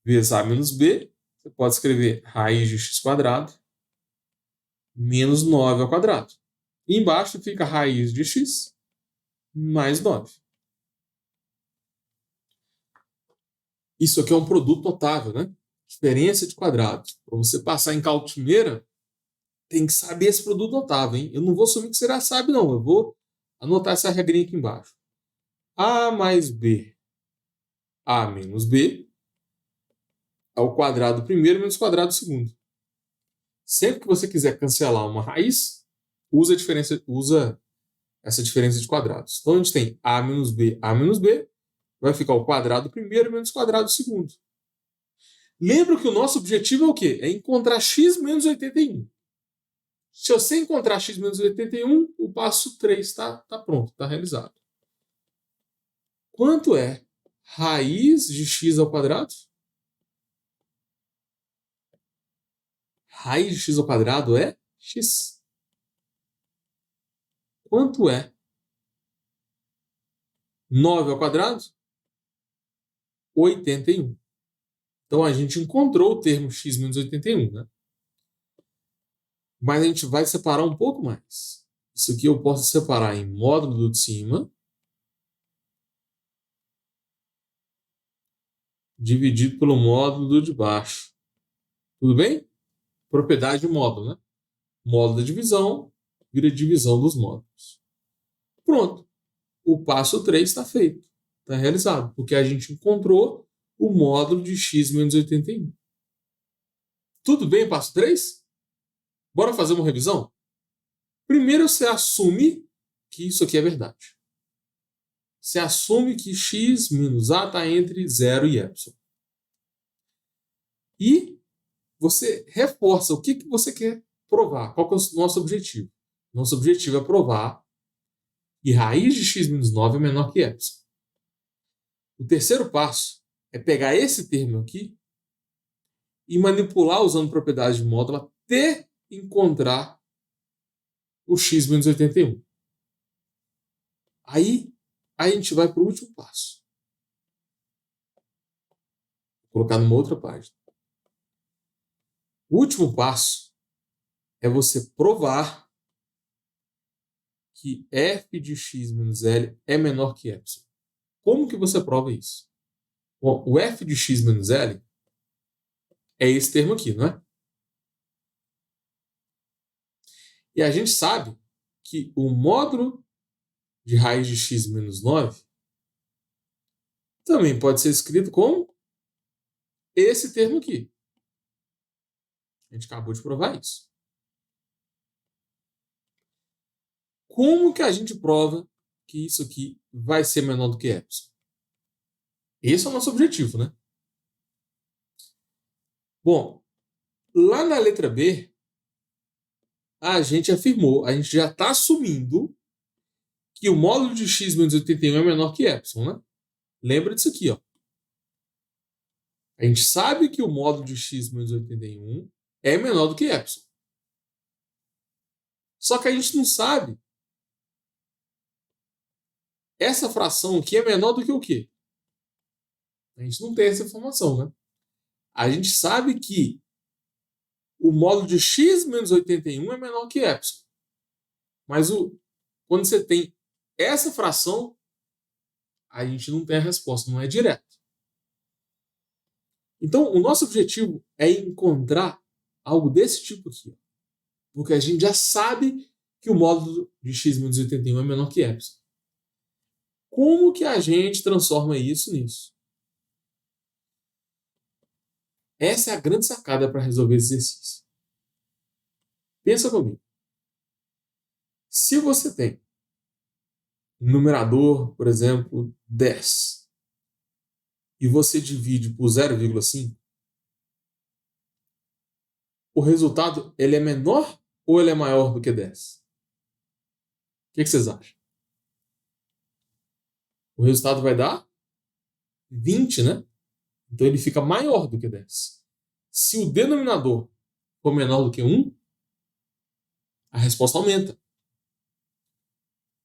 vezes a menos b. Você pode escrever raiz de x quadrado menos 9 ao quadrado. E embaixo fica raiz de x mais 9. Isso aqui é um produto notável, né? Diferença de quadrados. Para você passar em cálculo de primeira, tem que saber esse produto notável, hein? Eu não vou assumir que você já sabe, não. Eu vou anotar essa regrinha aqui embaixo. A mais b, a menos b, ao quadrado primeiro menos quadrado segundo. Sempre que você quiser cancelar uma raiz, usa essa diferença de quadrados. Então a gente tem a menos b, vai ficar o quadrado primeiro menos quadrado segundo. Lembra que o nosso objetivo é o quê? É encontrar x menos 81. Se você encontrar x menos 81, o passo 3 está pronto, está realizado. Quanto é raiz de x ao quadrado? Raiz de x ao quadrado é x. Quanto é 9 ao quadrado? 81. Então a gente encontrou o termo x menos 81, né? Mas a gente vai separar um pouco mais. Isso aqui eu posso separar em módulo de cima dividido pelo módulo de baixo. Tudo bem? Propriedade de módulo, né? Módulo da divisão vira divisão dos módulos. Pronto. O passo 3 está feito. Está realizado. Porque a gente encontrou o módulo de x menos 81. Tudo bem, passo 3? Bora fazer uma revisão? Primeiro você assume que isso aqui é verdade. Você assume que x menos a está entre 0 e epsilon. E você reforça o que você quer provar. Qual que é o nosso objetivo? Nosso objetivo é provar que raiz de x menos 9 é menor que epsilon. O terceiro passo é pegar esse termo aqui e manipular usando propriedades de módulo até encontrar o x menos 81. Aí a gente vai para o último passo. Vou colocar numa outra página. O último passo é você provar que f de x menos L é menor que epsilon. Como que você prova isso? Bom, o f de x menos L é esse termo aqui, não é? E a gente sabe que o módulo de raiz de x menos 9 também pode ser escrito como esse termo aqui. A gente acabou de provar isso. Como que a gente prova que isso aqui vai ser menor do que epsilon? Esse é o nosso objetivo, né? Bom, lá na letra B, a gente afirmou, a gente já está assumindo que o módulo de x menos 81 é menor que epsilon, né? Lembra disso aqui, ó. A gente sabe que o módulo de x menos 81 é menor do que epsilon. Só que a gente não sabe essa fração aqui é menor do que o quê? A gente não tem essa informação, né? A gente sabe que o módulo de x menos 81 é menor que epsilon. Mas quando você tem essa fração, a gente não tem a resposta, não é direto. Então, o nosso objetivo é encontrar algo desse tipo aqui. Porque a gente já sabe que o módulo de x menos 81 é menor que epsilon. Como que a gente transforma isso nisso? Essa é a grande sacada para resolver esse exercício. Pensa comigo. Se você tem um numerador, por exemplo, 10, e você divide por 0,5, o resultado ele é menor ou ele é maior do que 10? O que vocês acham? O resultado vai dar 20, né? Então ele fica maior do que 10. Se o denominador for menor do que 1, a resposta aumenta.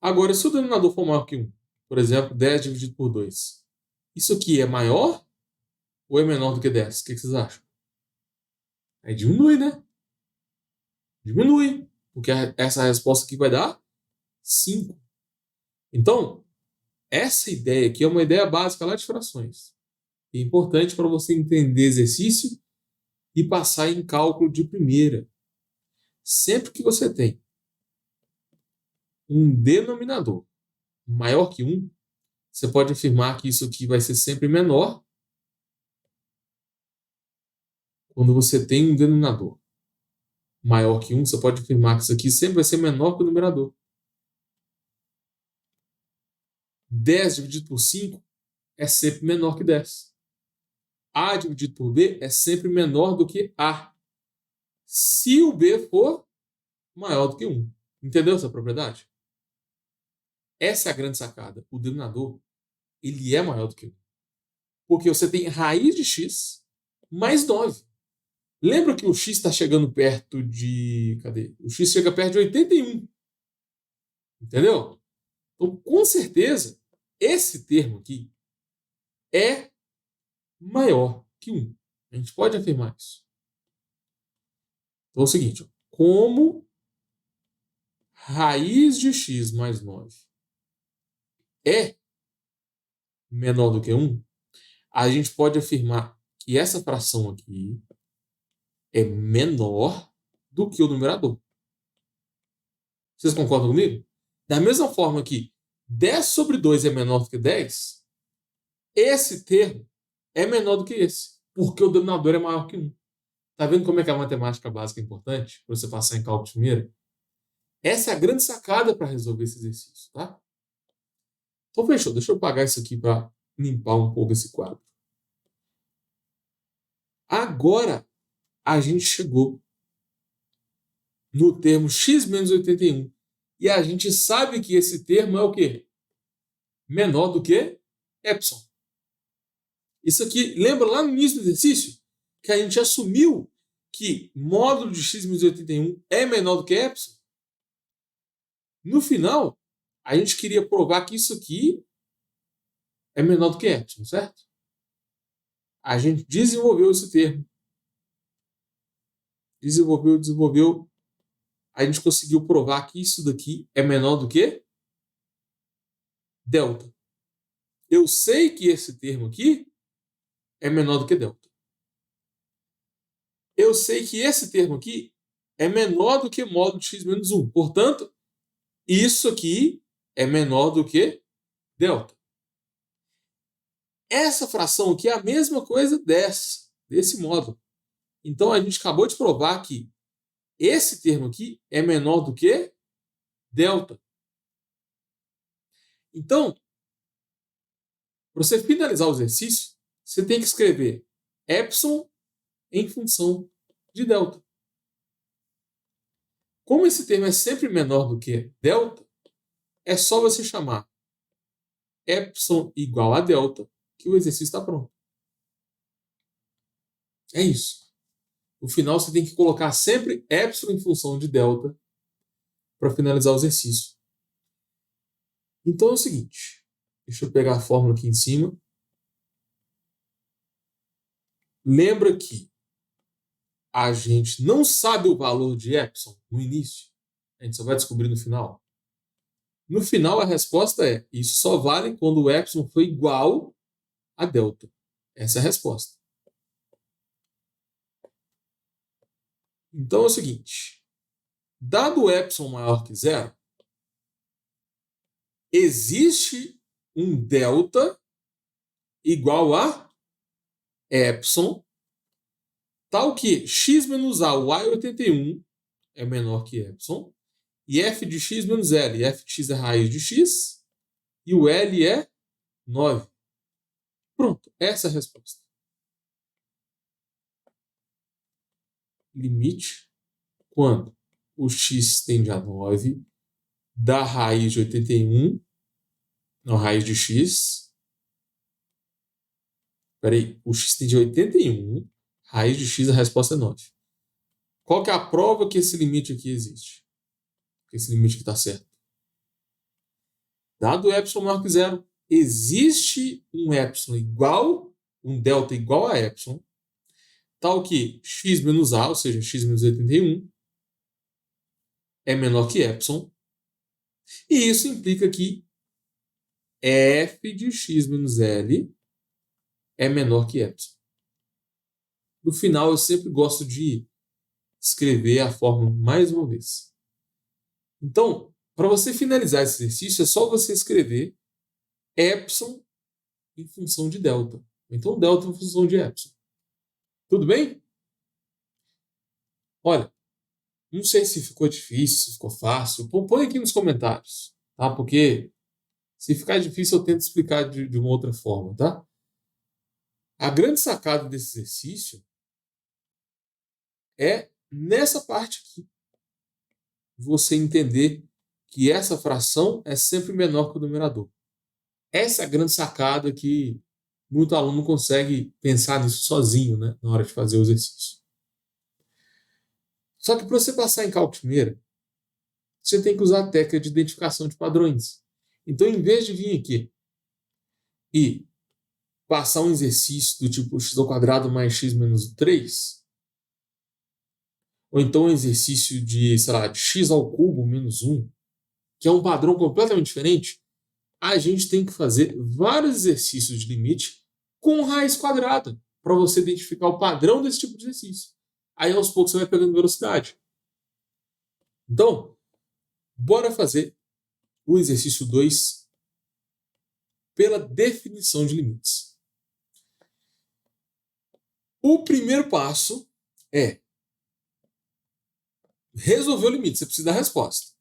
Agora, se o denominador for maior que 1, por exemplo, 10 dividido por 2, isso aqui é maior ou é menor do que 10? O que vocês acham? Aí diminui, né? Diminui. Porque essa resposta aqui vai dar 5. Então, essa ideia aqui é uma ideia básica lá de frações. É importante para você entender exercício e passar em cálculo de primeira. Sempre que você tem um denominador maior que 1, você pode afirmar que isso aqui vai ser sempre menor quando você tem um denominador maior que 1, você pode afirmar que isso aqui sempre vai ser menor que o numerador. 10 dividido por 5 é sempre menor que 10. A dividido por B é sempre menor do que A, se o B for maior do que 1. Entendeu essa propriedade? Essa é a grande sacada. O denominador ele é maior do que 1. Porque você tem raiz de x mais 9. Lembra que o x está chegando perto de... Cadê? O x chega perto de 81. Entendeu? Então, com certeza, esse termo aqui é maior que 1. A gente pode afirmar isso. Então é o seguinte, ó, como raiz de x mais 9 é menor do que 1, a gente pode afirmar que essa fração aqui é menor do que o numerador. Vocês concordam comigo? Da mesma forma que 10 sobre 2 é menor do que 10, esse termo é menor do que esse, porque o denominador é maior que 1. Tá vendo como é que a matemática básica é importante para você passar em cálculo de primeira? Essa é a grande sacada para resolver esse exercício, tá? Então fechou, deixa eu apagar isso aqui para limpar um pouco esse quadro. Agora a gente chegou no termo x menos 81 e a gente sabe que esse termo é o quê? Menor do que epsilon. Isso aqui, lembra lá no início do exercício que a gente assumiu que módulo de x menos 81 é menor do que epsilon? No final, a gente queria provar que isso aqui é menor do que epsilon, certo? A gente desenvolveu esse termo. Desenvolveu. A gente conseguiu provar que isso daqui é menor do que delta. Eu sei que esse termo aqui é menor do que delta. Eu sei que esse termo aqui é menor do que módulo de x menos 1. Portanto, isso aqui é menor do que delta. Essa fração aqui é a mesma coisa desse módulo. Então, a gente acabou de provar que esse termo aqui é menor do que delta. Então, para você finalizar o exercício, você tem que escrever epsilon em função de delta. Como esse termo é sempre menor do que delta, é só você chamar epsilon igual a delta, que o exercício está pronto. É isso. No final, você tem que colocar sempre epsilon em função de delta para finalizar o exercício. Então é o seguinte. Deixa eu pegar a fórmula aqui em cima. Lembra que a gente não sabe o valor de epsilon no início. A gente só vai descobrir no final. No final, a resposta é: isso só vale quando o epsilon for igual a delta. Essa é a resposta. Então é o seguinte. Dado o epsilon maior que zero, existe um delta igual a epsilon, tal que x menos a, o a é 81, é menor que epsilon, e f de x menos L, e f de x é raiz de x, e o L é 9. Pronto, essa é a resposta. Limite quando o x tende a 9 da raiz de 81, não, raiz de x. Peraí, o x tende a 81, raiz de x, a resposta é 9. Qual que é a prova que esse limite aqui existe? Que esse limite aqui está certo. Dado epsilon maior que zero, existe um epsilon igual, um delta igual a epsilon, tal que x menos a, ou seja, x menos 81, é menor que epsilon. E isso implica que f de x menos L é menor que epsilon. No final, eu sempre gosto de escrever a fórmula mais uma vez. Então, para você finalizar esse exercício, é só você escrever epsilon em função de delta. Então, delta em função de epsilon. Tudo bem? Olha, não sei se ficou difícil, se ficou fácil. Põe aqui nos comentários, tá? Porque se ficar difícil, eu tento explicar de uma outra forma, tá? A grande sacada desse exercício é nessa parte aqui. Você entender que essa fração é sempre menor que o numerador. Essa é a grande sacada que muito aluno não consegue pensar nisso sozinho, né, na hora de fazer o exercício. Só que para você passar em cálculo de primeira, você tem que usar a técnica de identificação de padrões. Então, em vez de vir aqui e passar um exercício do tipo x² mais x menos 3, ou então um exercício de, sei lá, de x³ menos 1, que é um padrão completamente diferente, a gente tem que fazer vários exercícios de limite com raiz quadrada, para você identificar o padrão desse tipo de exercício. Aí, aos poucos, você vai pegando velocidade. Então, bora fazer o exercício 2 pela definição de limites. O primeiro passo é resolver o limite. Você precisa da resposta.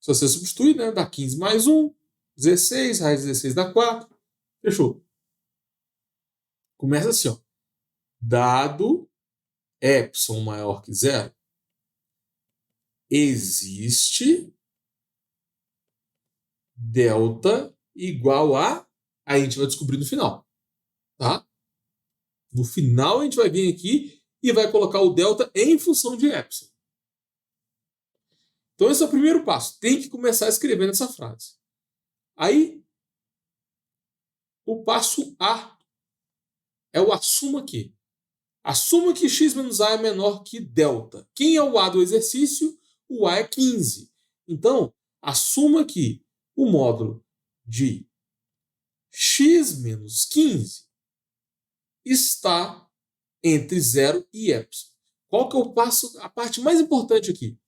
Se você substituir, né, dá 15 mais 1, 16, raiz de 16 dá 4. Fechou. Começa assim, ó. Dado epsilon maior que zero, existe delta igual a... Aí a gente vai descobrir no final. Tá? No final a gente vai vir aqui e vai colocar o delta em função de epsilon. Então esse é o primeiro passo. Tem que começar escrevendo essa frase. Aí, o passo A é o assuma que. Assuma que x menos a é menor que delta. Quem é o A do exercício? O A é 15. Então, assuma que o módulo de x menos 15 está entre 0 e epsilon. Qual que é o passo, a parte mais importante aqui?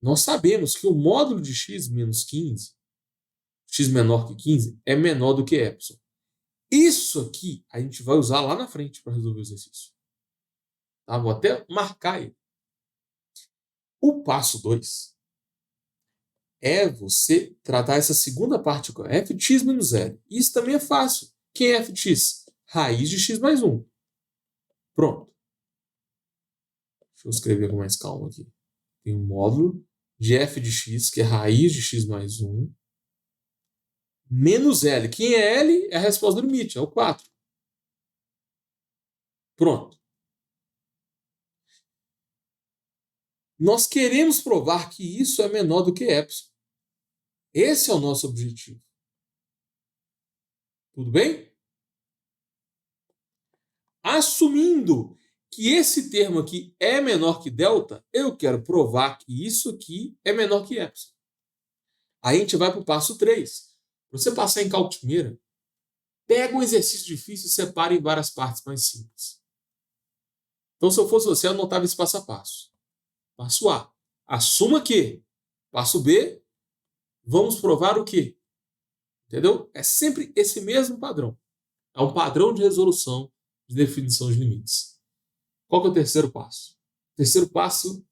Nós sabemos que o módulo de x menos 15, x menor que 15, é menor do que epsilon. Isso aqui a gente vai usar lá na frente para resolver o exercício. Tá? Vou até marcar ele. O passo 2 é você tratar essa segunda parte com f de x menos 0. Isso também é fácil. Quem é f de x? Raiz de x mais 1. Pronto. Deixa eu escrever com mais calma aqui. Tem um módulo de f de x, que é raiz de x mais 1, menos L. Quem é L? É a resposta do limite, é o 4. Pronto. Nós queremos provar que isso é menor do que epsilon. Esse é o nosso objetivo. Tudo bem? Assumindo que esse termo aqui é menor que delta, eu quero provar que isso aqui é menor que epsilon. Aí a gente vai para o passo 3. Para você passar em cálculo de primeira, pega um exercício difícil e separa em várias partes mais simples. Então, se eu fosse você, eu anotava esse passo a passo. Passo A, assuma que. Passo B, vamos provar o quê? Entendeu? É sempre esse mesmo padrão. É um padrão de resolução de definição de limites. Qual que é o terceiro passo? O terceiro passo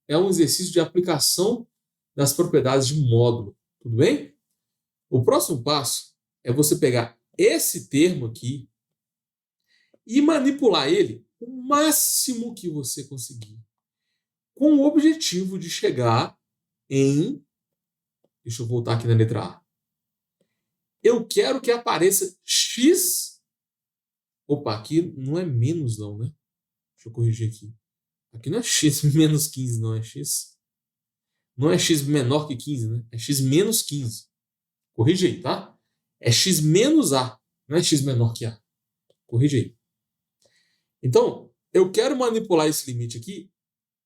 é um exercício de aplicação das propriedades de módulo. Tudo bem? O próximo passo é você pegar esse termo aqui e manipular ele o máximo que você conseguir, com o objetivo de chegar em... Deixa eu voltar aqui na letra A. Eu quero que apareça x... Opa, aqui não é menos não, né? Deixa eu corrigir aqui. Aqui não é x menos 15, não. É x... Não é x menor que 15, né? É x menos 15. Corrige aí, tá? É x menos A. Não é x menor que A. Corrige aí. Então, eu quero manipular esse limite aqui,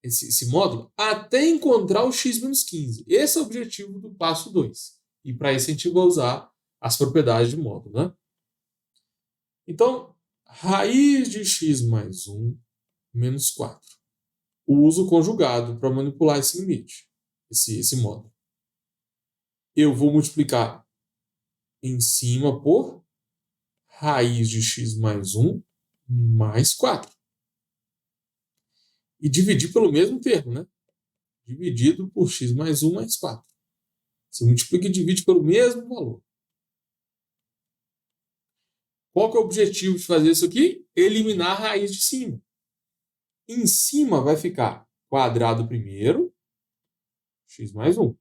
esse módulo, até encontrar o x menos 15. Esse é o objetivo do passo 2. E para isso a gente vai usar as propriedades de módulo, né? Então, raiz de x mais 1 menos 4. O uso conjugado para manipular esse limite, esse módulo. Eu vou multiplicar em cima por raiz de x mais 1 mais 4. E dividir pelo mesmo termo, né? Dividido por x mais 1 mais 4. Você multiplica e divide pelo mesmo valor. Qual que é o objetivo de fazer isso aqui? Eliminar a raiz de cima. Em cima vai ficar quadrado primeiro, x mais 1,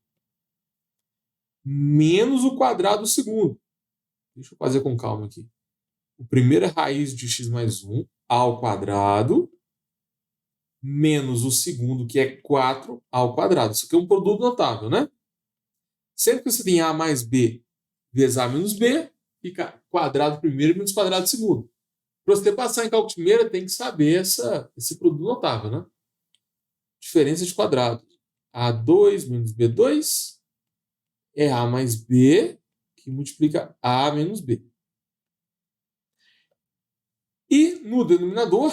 menos o quadrado segundo. Deixa eu fazer com calma aqui. O primeiro é raiz de x mais 1 ao quadrado, menos o segundo, que é 4 ao quadrado. Isso aqui é um produto notável, né? Sempre que você tem A mais B vezes A menos B, fica quadrado primeiro menos quadrado segundo. Para você passar em cálculo de primeira, tem que saber esse produto notável, né? Diferença de quadrado. A2 menos B2 é A mais B, que multiplica A menos B. E no denominador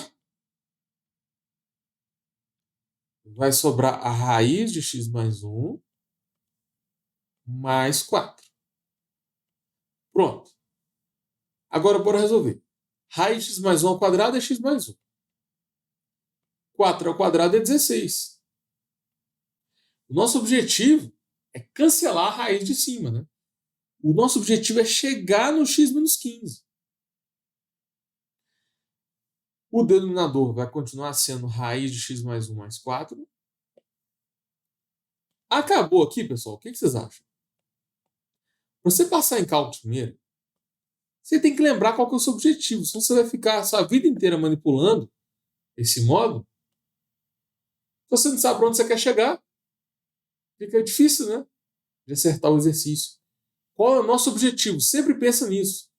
vai sobrar a raiz de x mais 1 mais 4. Pronto. Agora bora resolver. Raiz de x mais 1 ao quadrado é x mais 1. 4 ao quadrado é 16. O nosso objetivo é cancelar a raiz de cima, né? O nosso objetivo é chegar no x menos 15. O denominador vai continuar sendo raiz de x mais 1 mais 4. Acabou aqui, pessoal. O que vocês acham? Para você passar em cálculo primeiro, você tem que lembrar qual que é o seu objetivo. Senão você vai ficar a sua vida inteira manipulando esse módulo. Se você não sabe para onde você quer chegar, fica difícil, né? De acertar o exercício. Qual é o nosso objetivo? Sempre pensa nisso.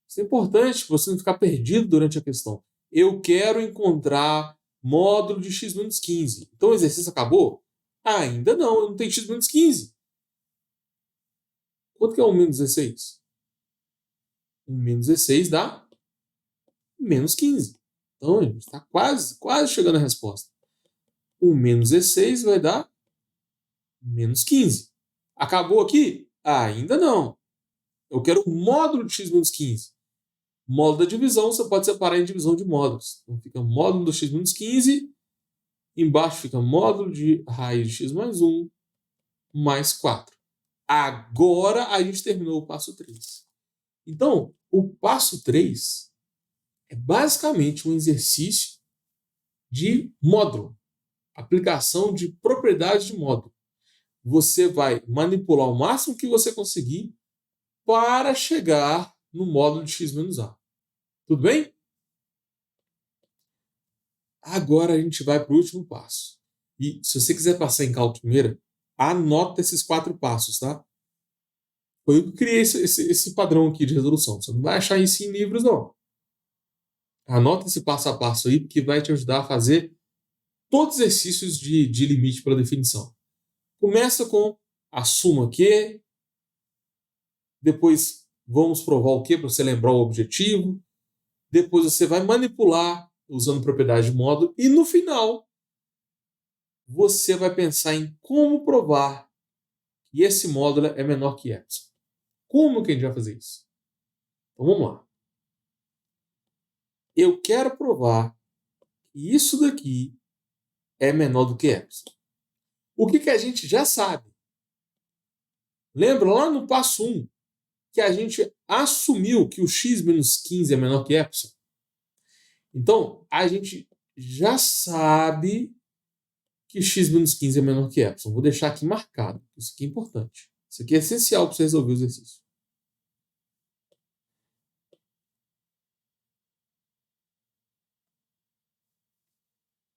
Isso é importante para você não ficar perdido durante a questão. Eu quero encontrar módulo de x menos 15. Então o exercício acabou? Ainda não, eu não tenho x menos 15. Quanto que é 1 menos 16? 1 menos 16 dá menos 15. Então a gente está quase chegando à resposta. 1 menos 16 vai dar menos 15. Acabou aqui? Ainda não. Eu quero o módulo de x menos 15. Módulo da divisão, você pode separar em divisão de módulos. Então fica módulo do x menos 15, embaixo fica módulo de raiz de x mais 1, mais 4. Agora a gente terminou o passo 3. Então, o passo 3 é basicamente um exercício de módulo, aplicação de propriedades de módulo. Você vai manipular o máximo que você conseguir para chegar no módulo de x menos a. Tudo bem? Agora a gente vai para o último passo. E se você quiser passar em cálculo primeira, anota esses 4 passos, tá? Foi eu que criei esse padrão aqui de resolução. Você não vai achar isso em livros, não. Anota esse passo a passo aí, porque vai te ajudar a fazer todos os exercícios de limite pela definição. Começa com a suma Q, depois vamos provar o Q para você lembrar o objetivo, depois você vai manipular usando propriedade de módulo e no final você vai pensar em como provar que esse módulo é menor que epsilon. Como que a gente vai fazer isso? Então vamos lá. Eu quero provar que isso daqui é menor do que epsilon. O que a gente já sabe? Lembra lá no passo 1 que a gente assumiu que o x menos 15 é menor que epsilon? Então, a gente já sabe que x menos 15 é menor que epsilon. Vou deixar aqui marcado. Isso aqui é importante. Isso aqui é essencial para você resolver o exercício.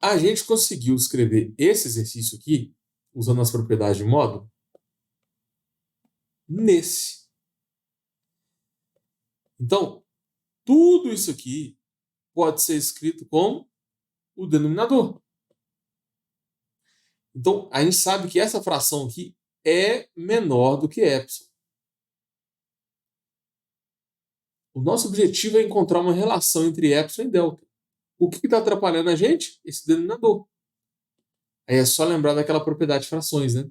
A gente conseguiu escrever esse exercício aqui, usando as propriedades de módulo, nesse. Então, tudo isso aqui pode ser escrito com o denominador. Então, a gente sabe que essa fração aqui é menor do que epsilon. O nosso objetivo é encontrar uma relação entre epsilon e delta. O que está atrapalhando a gente? Esse denominador. Aí é só lembrar daquela propriedade de frações, né?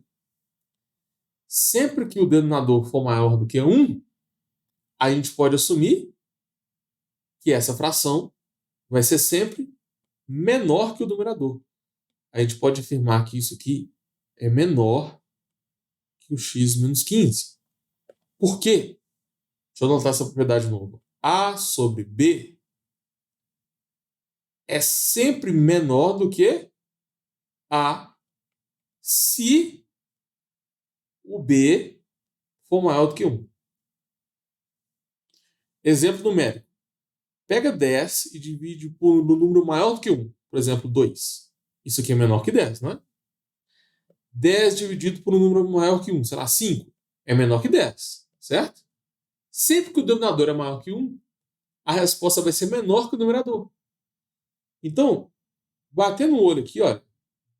Sempre que o denominador for maior do que 1, a gente pode assumir que essa fração vai ser sempre menor que o numerador. A gente pode afirmar que isso aqui é menor que o x menos 15. Por quê? Deixa eu anotar essa propriedade de novo. A sobre B é sempre menor do que A se o B for maior do que 1. Exemplo numérico. Pega 10 e divide por um número maior do que 1. Por exemplo, 2. Isso aqui é menor que 10, não é? 10 dividido por um número maior que 1, sei lá, 5. É menor que 10, certo? Sempre que o denominador é maior que 1, a resposta vai ser menor que o numerador. Então, batendo o olho aqui, olha,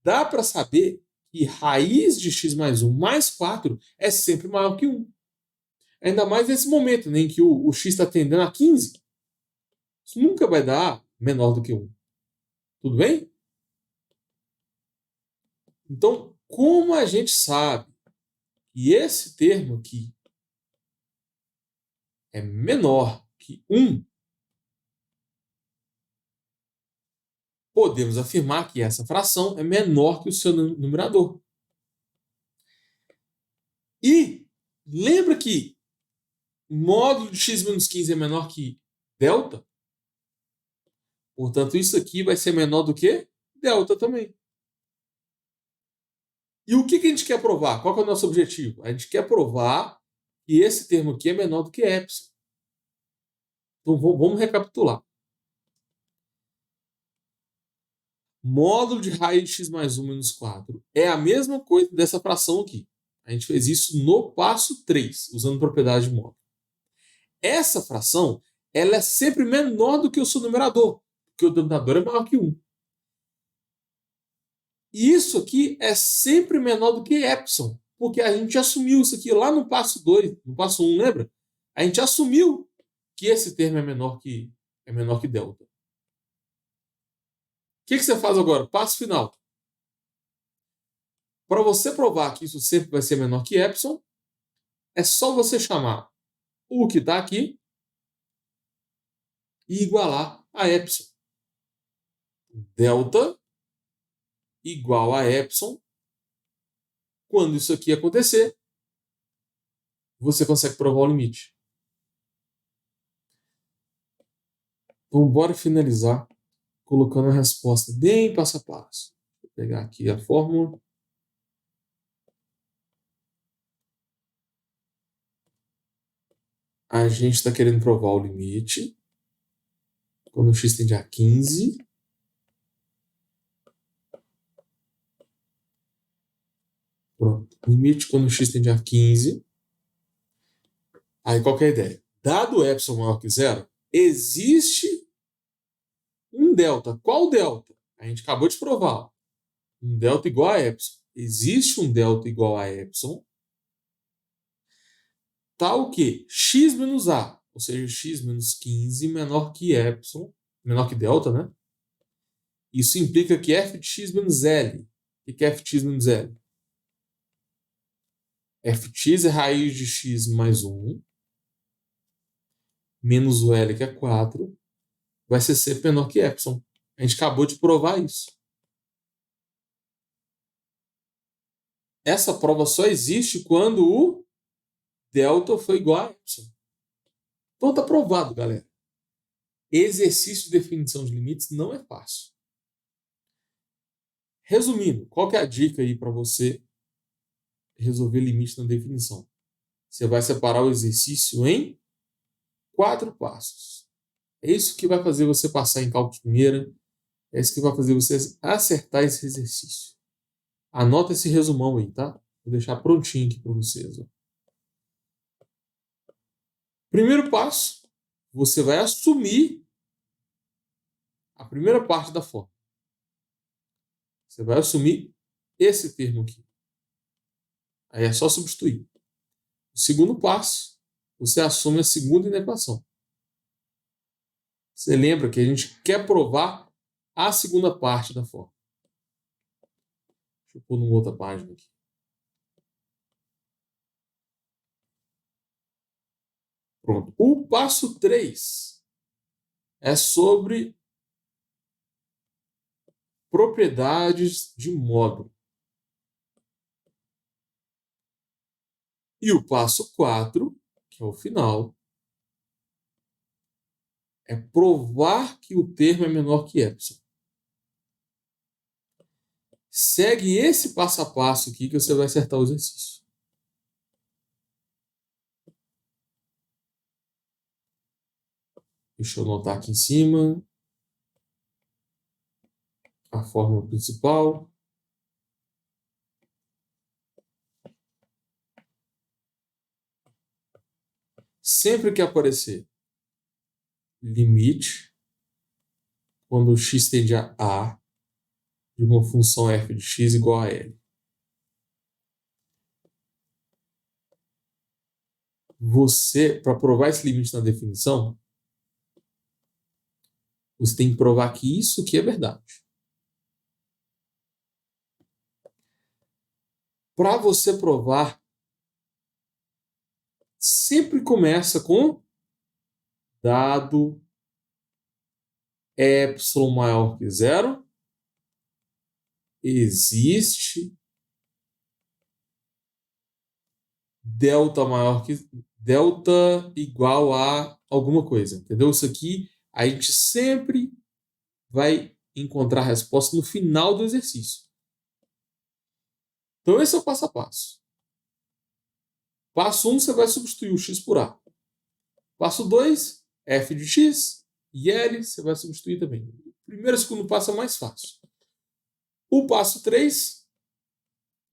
dá para saber que raiz de x mais 1 mais 4 é sempre maior que 1. Ainda mais nesse momento, né, em que o x está tendendo a 15. Isso nunca vai dar menor do que 1. Tudo bem? Então, como a gente sabe que esse termo aqui é menor que 1, podemos afirmar que essa fração é menor que o seu numerador. E lembra que módulo de x menos 15 é menor que delta? Portanto, isso aqui vai ser menor do que delta também. E o que a gente quer provar? Qual que é o nosso objetivo? A gente quer provar que esse termo aqui é menor do que epsilon. Então, vamos recapitular. Módulo de raiz de x mais 1 menos 4 é a mesma coisa dessa fração aqui. A gente fez isso no passo 3, usando propriedade de módulo. Essa fração ela é sempre menor do que o seu numerador, porque o denominador é maior que 1. E isso aqui é sempre menor do que epsilon, porque a gente assumiu isso aqui lá no passo 2, no passo 1, lembra? A gente assumiu que esse termo é menor que delta. O que você faz agora? Passo final. Para você provar que isso sempre vai ser menor que epsilon, é só você chamar o que está aqui e igualar a epsilon. Delta igual a epsilon. Quando isso aqui acontecer, você consegue provar o limite. Então, bora finalizar colocando a resposta bem passo a passo. Vou pegar aqui a fórmula. A gente está querendo provar o limite quando x tende a 15. Pronto. Limite quando x tende a 15. Aí qual que é a ideia? Dado epsilon maior que zero, existe um delta. Qual delta? A gente acabou de provar. Um delta igual a epsilon. Existe um delta igual a epsilon tal que x menos a, ou seja, x menos 15 menor que epsilon, menor que delta, né? Isso implica que f de x menos L. O que é f de x menos L? F de x é raiz de x mais 1, menos o L, que é 4, vai ser sempre menor que epsilon. A gente acabou de provar isso. Essa prova só existe quando o delta for igual a epsilon. Então está provado, galera. Exercício de definição de limites não é fácil. Resumindo, qual que é a dica aí para você resolver limite na definição? Você vai separar o exercício em 4 passos. É isso que vai fazer você passar em cálculo de primeira. É isso que vai fazer você acertar esse exercício. Anota esse resumão aí, tá? Vou deixar prontinho aqui para vocês. Ó. Primeiro passo, você vai assumir a primeira parte da fórmula. Você vai assumir esse termo aqui. Aí é só substituir. O segundo passo, você assume a segunda inequação. Você lembra que a gente quer provar a segunda parte da fórmula. Deixa eu pôr numa outra página aqui. Pronto. O passo 3 é sobre propriedades de módulo. E o passo 4, que é o final, é provar que o termo é menor que epsilon. Segue esse passo a passo aqui que você vai acertar o exercício. Deixa eu anotar aqui em cima a fórmula principal. Sempre que aparecer limite, quando x tende a de uma função f de x igual a L. Você, para provar esse limite na definição, Você tem que provar que isso aqui é verdade. Para você provar, sempre começa com dado epsilon maior que zero, existe delta maior que delta igual a alguma coisa, entendeu? Isso aqui a gente sempre vai encontrar a resposta no final do exercício. Então esse é o passo a passo. Passo 1, você vai substituir o x por a. Passo 2, f de x e L, você vai substituir também. O primeiro e o segundo passo é mais fácil. O passo 3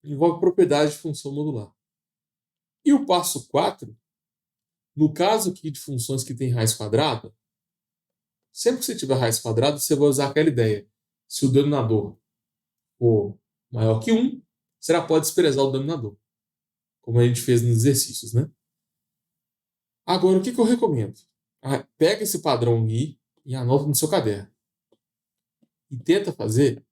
envolve propriedade de função modular. E o passo 4, no caso aqui de funções que têm raiz quadrada, sempre que você tiver raiz quadrada, você vai usar aquela ideia. Se o denominador for maior que 1, você já pode desprezar o denominador, como a gente fez nos exercícios, né? Agora, o que eu recomendo? Pega esse padrão aí e anota no seu caderno. E tenta fazer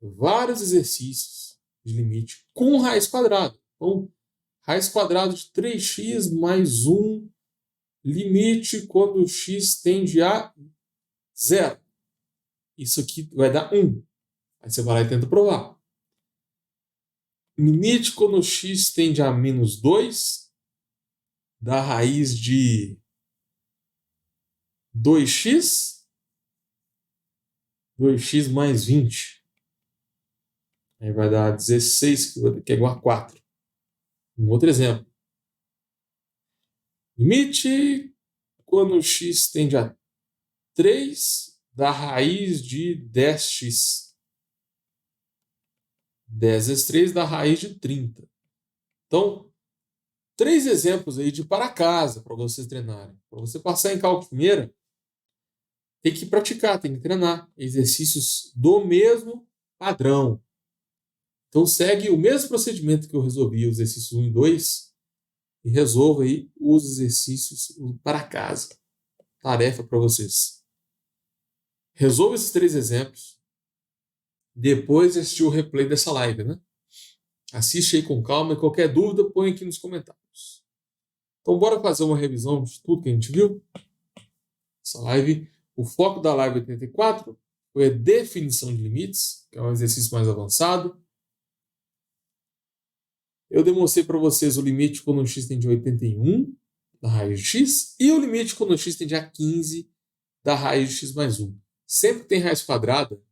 vários exercícios de limite com raiz quadrada. Então, raiz quadrada de 3x mais 1, limite quando x tende a 0. Isso aqui vai dar 1. Aí você vai lá e tenta provar. Limite quando x tende a menos 2, da raiz de 2x mais 20. Aí vai dar 16, que é igual a 4. Um outro exemplo. Limite quando x tende a 3, da raiz de 10x. 10 vezes 3 dá raiz de 30. Então, 3 exemplos aí de para casa para vocês treinarem. Para você passar em cálculo primeira, tem que praticar, tem que treinar. Exercícios do mesmo padrão. Então, segue o mesmo procedimento que eu resolvi, os exercícios 1 e 2, e resolva aí os exercícios para casa. Tarefa para vocês. Resolva esses 3 exemplos. Depois assistir o replay dessa live, né? Assiste aí com calma e qualquer dúvida põe aqui nos comentários. Então bora fazer uma revisão de tudo que a gente viu? Essa live, o foco da live 84 foi a definição de limites, que é um exercício mais avançado. Eu demonstrei para vocês o limite quando o x tende a 81 da raiz de x e o limite quando o x tende a 15 da raiz de x mais 1. Sempre que tem raiz quadrada,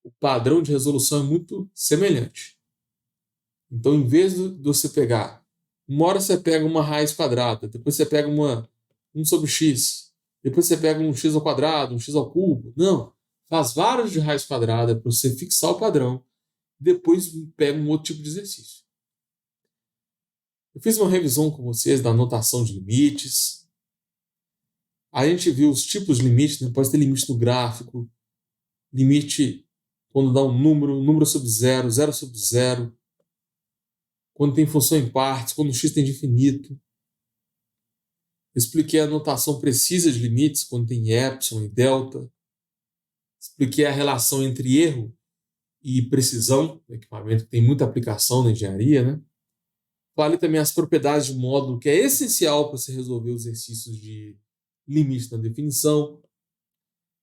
o padrão de resolução é muito semelhante. Então, em vez de você pegar, uma hora você pega uma raiz quadrada, depois você pega 1 sobre x, depois você pega um x ao quadrado, um x ao cubo. Não, faz vários de raiz quadrada para você fixar o padrão, depois pega um outro tipo de exercício. Eu fiz uma revisão com vocês da notação de limites. A gente viu os tipos de limite, né? Pode ter limite no gráfico, limite quando dá um número sobre zero, zero sobre zero, quando tem função em partes, quando o x tende a infinito. Expliquei a notação precisa de limites, quando tem epsilon e delta. Expliquei a relação entre erro e precisão, do equipamento que tem muita aplicação na engenharia, né? Falei também as propriedades de módulo, que é essencial para você resolver os exercícios de limite na definição.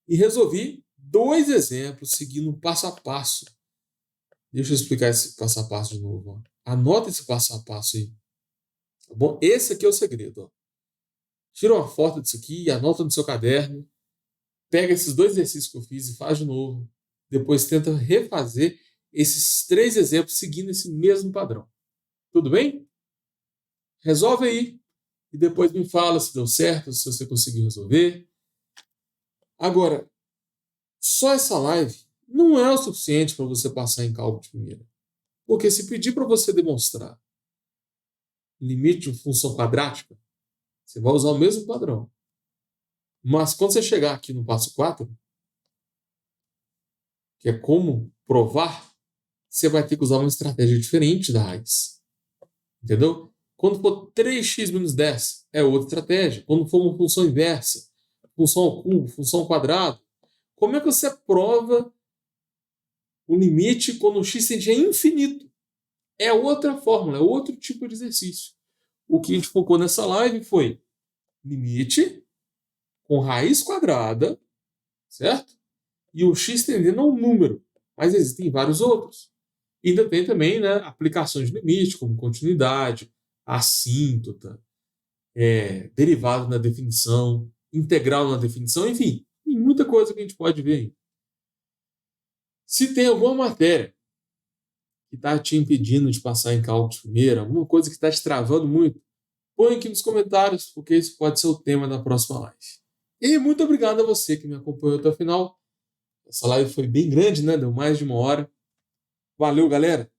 E resolvi 2 exemplos seguindo passo a passo. Deixa eu explicar esse passo a passo de novo. Ó. Anota esse passo a passo aí. Tá bom? Esse aqui é o segredo. Ó. Tira uma foto disso aqui, anota no seu caderno. Pega esses 2 exercícios que eu fiz e faz de novo. Depois tenta refazer esses 3 exemplos seguindo esse mesmo padrão. Tudo bem? Resolve aí. E depois me fala se deu certo, se você conseguiu resolver. Agora, só essa live não é o suficiente para você passar em cálculo de primeira. Porque se pedir para você demonstrar limite de função quadrática, você vai usar o mesmo padrão. Mas quando você chegar aqui no passo 4, que é como provar, você vai ter que usar uma estratégia diferente da raiz. Entendeu? Quando for 3x menos 10, é outra estratégia. Quando for uma função inversa, função ao cubo, função ao quadrado, Como é que você prova o limite quando o x tende a infinito? É outra fórmula, é outro tipo de exercício. O que a gente focou nessa live foi limite com raiz quadrada, certo? E o x tendendo a um número. Mas existem vários outros. E ainda tem também, né, aplicações de limite, como continuidade, assíntota, derivado na definição, integral na definição, enfim, tem muita coisa que a gente pode ver aí. Se tem alguma matéria que está te impedindo de passar em cálculo de primeira, alguma coisa que está te travando muito, põe aqui nos comentários, porque isso pode ser o tema da próxima live. E muito obrigado a você que me acompanhou até o final. Essa live foi bem grande, né? Deu mais de 1 hora. Valeu, galera!